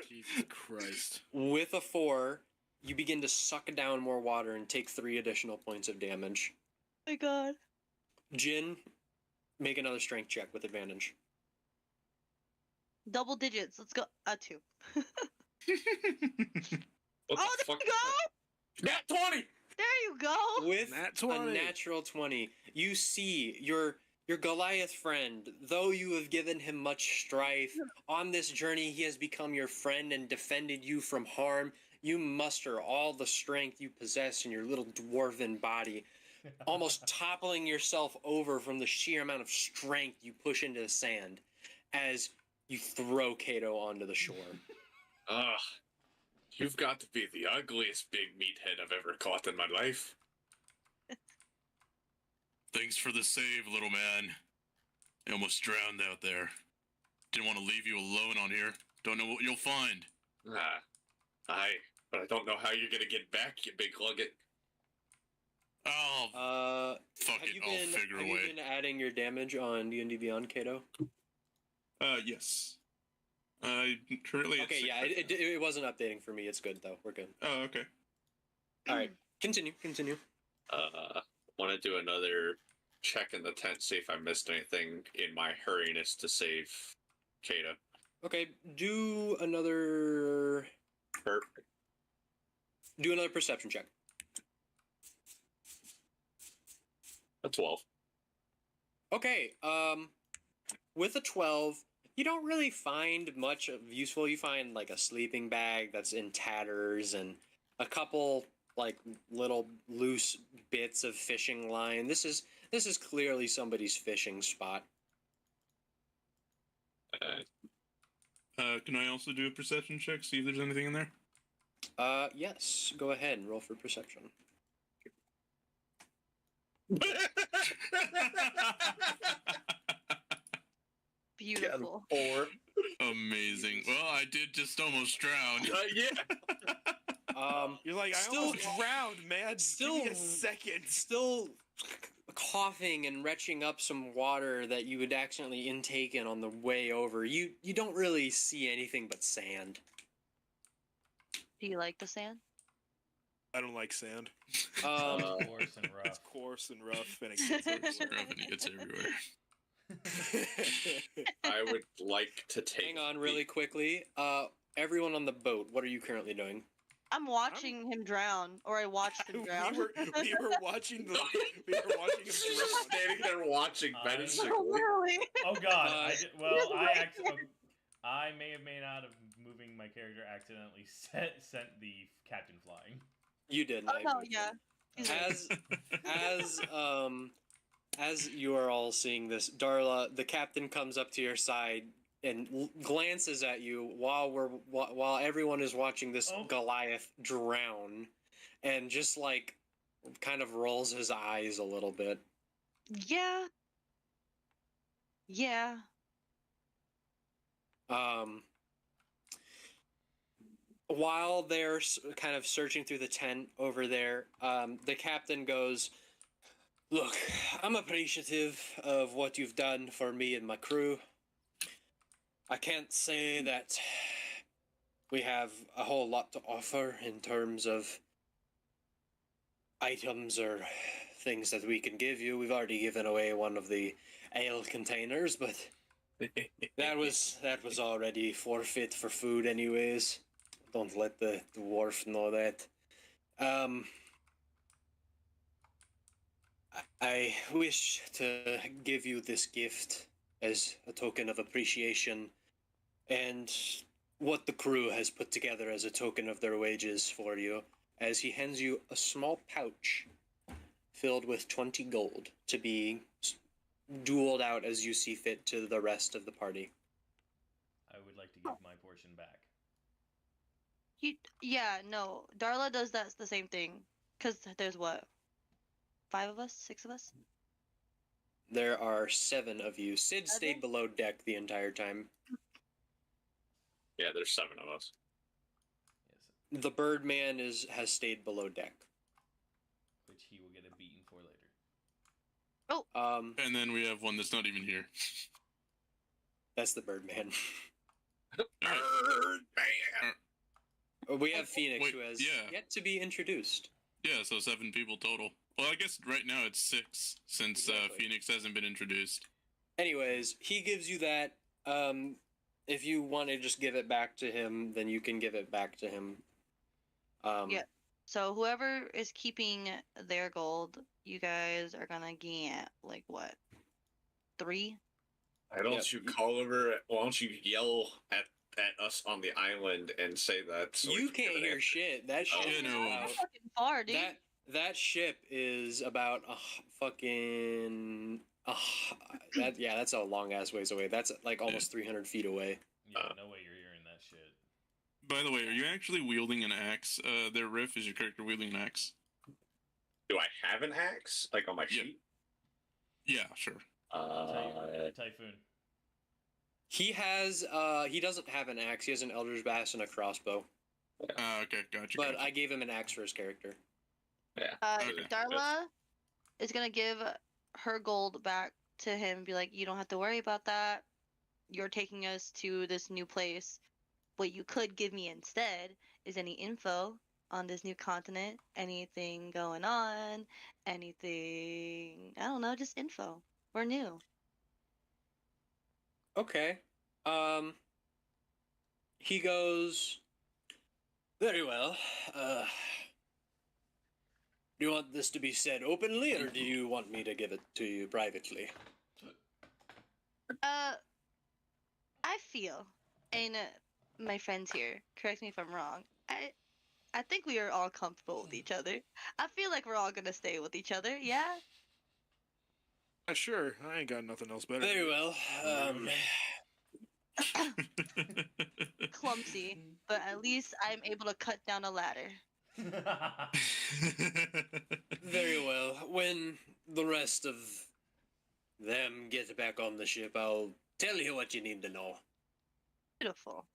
Jesus Christ. With a 4, you begin to suck down more water and take 3 additional points of damage. Oh my God. Jin, make another strength check with advantage. Double digits. Let's go. 2. What Oh, the there fuck? you go. Nat 20! There you go. With Nat a 20. natural 20, you see your Goliath friend, though you have given him much strife, on this journey he has become your friend and defended you from harm. You muster all the strength you possess in your little dwarven body, almost toppling yourself over from the sheer amount of strength you push into the sand as you throw Kato onto the shore. Ugh. You've got to be the ugliest big meathead I've ever caught in my life. Thanks for the save, little man. I almost drowned out there. Didn't want to leave you alone on here. Don't know what you'll find. But I don't know how you're going to get back, you big lugget. Oh, fuck Have it. you I'll been, figure a have way. you been adding your damage on D&D Beyond, Kato? Yes. Currently Okay, yeah, it wasn't updating for me. It's good, though. We're good. Oh, okay. All right, continue. Want to do another check in the tent, see if I missed anything in my hurriness to save Kato. Okay, do another perception check. A 12. Okay, with a 12, you don't really find much of useful. You find like a sleeping bag that's in tatters and a couple like little loose bits of fishing line. This is clearly somebody's fishing spot. Can I also do a perception check, see if there's anything in there? Yes, go ahead and roll for perception. Beautiful. 4. Amazing. Well, I did just almost drown. Yeah. You're like, I Still- almost drowned, man. still- Give me a second. Still coughing and retching up some water that you had accidentally intaken on the way over. You don't really see anything but sand. Do you like the sand? I don't like sand. Um, Coarse and It's rough. coarse and rough, and it gets everywhere. Rough and it gets everywhere. I would like to take. hang on really quickly. Everyone on the boat, what are you currently doing? I'm watching him drown, or I watched him drown. we were watching him drown. Standing there watching menacingly. Literally. Oh god! I may have made out of moving my character accidentally sent the captain flying. You did. Oh no, yeah. As you are all seeing this, Darla, the captain comes up to your side and glances at you while everyone is watching this Goliath drown, and just like kind of rolls his eyes a little bit. Yeah. Yeah. While they're kind of searching through the tent over there, the captain goes, "Look, I'm appreciative of what you've done for me and my crew. I can't say that we have a whole lot to offer in terms of items or things that we can give you. We've already given away one of the ale containers, but that was already forfeit for food anyways. Don't let the dwarf know that. I wish to give you this gift as a token of appreciation and what the crew has put together as a token of their wages for you, as he hands you a small pouch filled with 20 gold to be dueled out as you see fit to the rest of the party." I would like to give my portion back. Yeah, no. Darla does the same thing. Because there's what? 5 of us? 6 of us? There are 7 of you. Sid Seven? stayed below deck the entire time. Yeah, there's 7 of us. Yes, The Birdman has stayed below deck. which he will get a beating for later. And then we have one that's not even here. That's the Birdman. Birdman! We have Phoenix, wait, who has yeah. yet to be introduced. Yeah, so 7 people total. Well, I guess right now it's 6 since Exactly. Phoenix hasn't been introduced. Anyways, he gives you that. If you want to just give it back to him, then you can give it back to him. Yeah. So whoever is keeping their gold, you guys are gonna get like what? 3? Why don't Yep. you call over? Why don't you yell at us on the island and say that? So we You can can't give an hear answer? shit. That ship Oh, is no. about, Fucking far, dude. that ship is about a fucking that's a long ass ways away. That's like almost 300 feet away. Yeah, no way you're hearing that shit. By the way, are you actually wielding an axe? Their riff is your character wielding an axe? Do I have an axe like on my Yeah. sheet? Yeah, sure. Typhoon. He doesn't have an axe. He has an Elder's Bass and a crossbow. Okay, gotcha. But gotcha. I gave him an axe for his character. Yeah. Okay. Darla is gonna give her gold back to him and be like, you don't have to worry about that. You're taking us to this new place. What you could give me instead is any info on this new continent, anything going on, anything, I don't know, just info. We're new. Okay. He goes, "Very well. Do you want this to be said openly, or do you want me to give it to you privately? I feel, and my friends here, correct me if I'm wrong. I think we are all comfortable with each other. I feel like we're all gonna stay with each other. Yeah. Sure. I ain't got nothing else better. Very well. Clumsy, but at least I'm able to cut down a ladder. Very well. When the rest of them get back on the ship, I'll tell you what you need to know. Beautiful.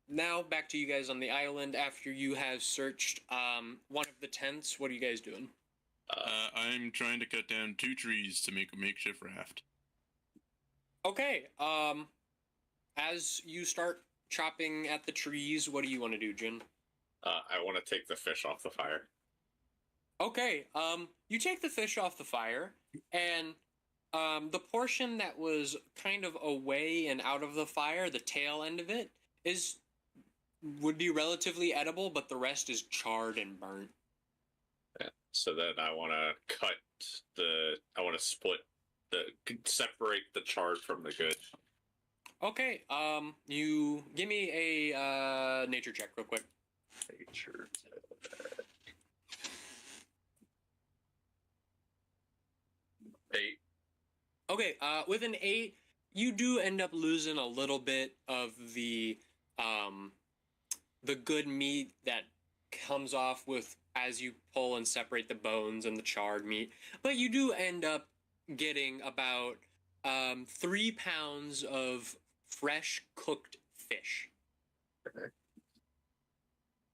Now back to you guys on the island after you have searched one of the tents. What are you guys doing? I'm trying to cut down 2 trees to make a makeshift raft. Okay. As you start chopping at the trees, what do you want to do, Jin? I want to take the fish off the fire. Okay. You take the fish off the fire, and the portion that was kind of away and out of the fire, the tail end of it, would be relatively edible, but the rest is charred and burnt. Yeah. So then I want to separate the charred from the good. Okay, you give me a nature check real quick. Nature. 8. Okay, with an 8, you do end up losing a little bit of the good meat that comes off with as you pull and separate the bones and the charred meat, but you do end up getting about 3 pounds of fresh cooked fish. Okay.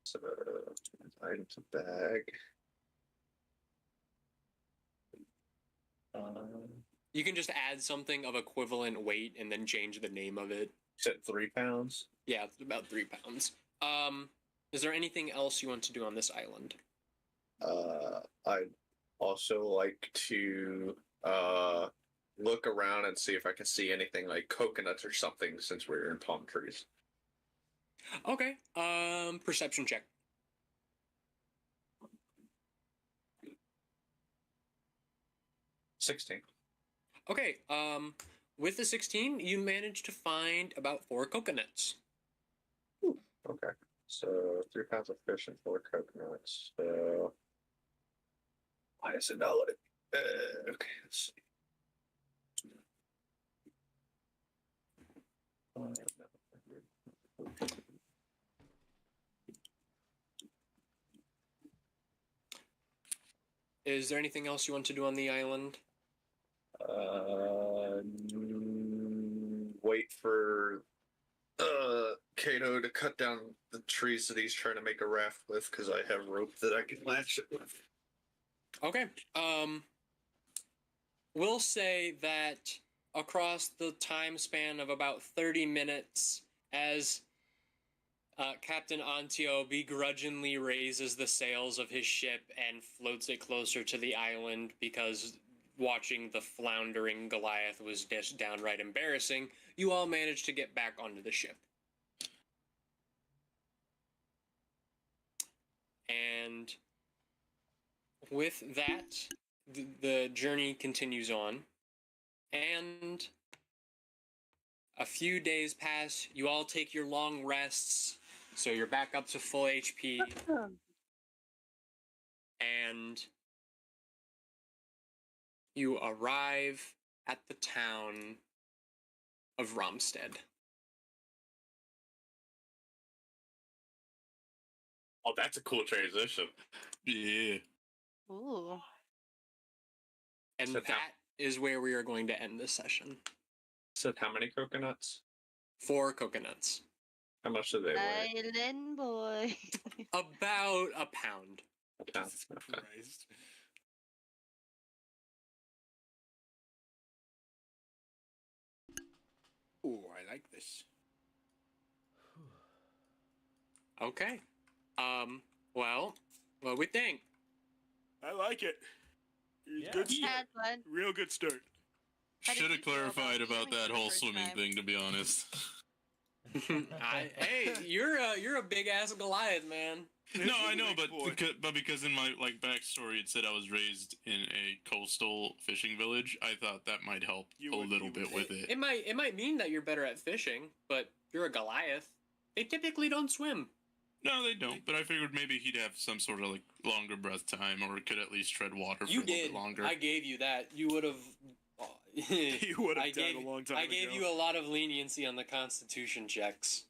So, item to bag. You can just add something of equivalent weight and then change the name of it. Said 3 pounds. Yeah, it's about 3 pounds. Is there anything else you want to do on this island? I'd also like to look around and see if I can see anything like coconuts or something since we're in palm trees. Okay. Perception check. 16. Okay. With the 16, you managed to find about 4 coconuts. Okay. So 3 pounds of fish and 4 coconuts. So why is it not letting? Okay, let's see. Is there anything else you want to do on the island? Wait for Kato to cut down the trees that he's trying to make a raft with, because I have rope that I can latch it with. Okay. We'll say that across the time span of about 30 minutes, as Captain Antio begrudgingly raises the sails of his ship and floats it closer to the island because watching the floundering Goliath was just downright embarrassing, you all managed to get back onto the ship. And with that, the journey continues on. And a few days pass. You all take your long rests, so you're back up to full HP. And you arrive at the town of Romstead. Oh, that's a cool transition. Yeah. Ooh. And So that is where we are going to end this session. Said how many coconuts? 4 coconuts. How much do they weigh? Island boy. About a pound. A pound. Jesus Okay. Christ. Ooh, I like this. Okay. Well, what we think? I like it. Yeah. Good start. Had fun. Real good start. How did Should you have feel about clarified about swimming that for the whole first swimming time? thing, to be honest. Hey, you're a big ass Goliath, man. No, I know, but Boy. because in my like backstory it said I was raised in a coastal fishing village, I thought that might help You a would- little you bit would- with it. It might mean that you're better at fishing, but you're a Goliath. They typically don't swim. No, they don't. But I figured maybe he'd have some sort of like longer breath time, or could at least tread water for You a little did. bit longer. I gave you that. You would have. You would I have died gave, a long time I gave ago. you a lot of leniency on the Constitution checks.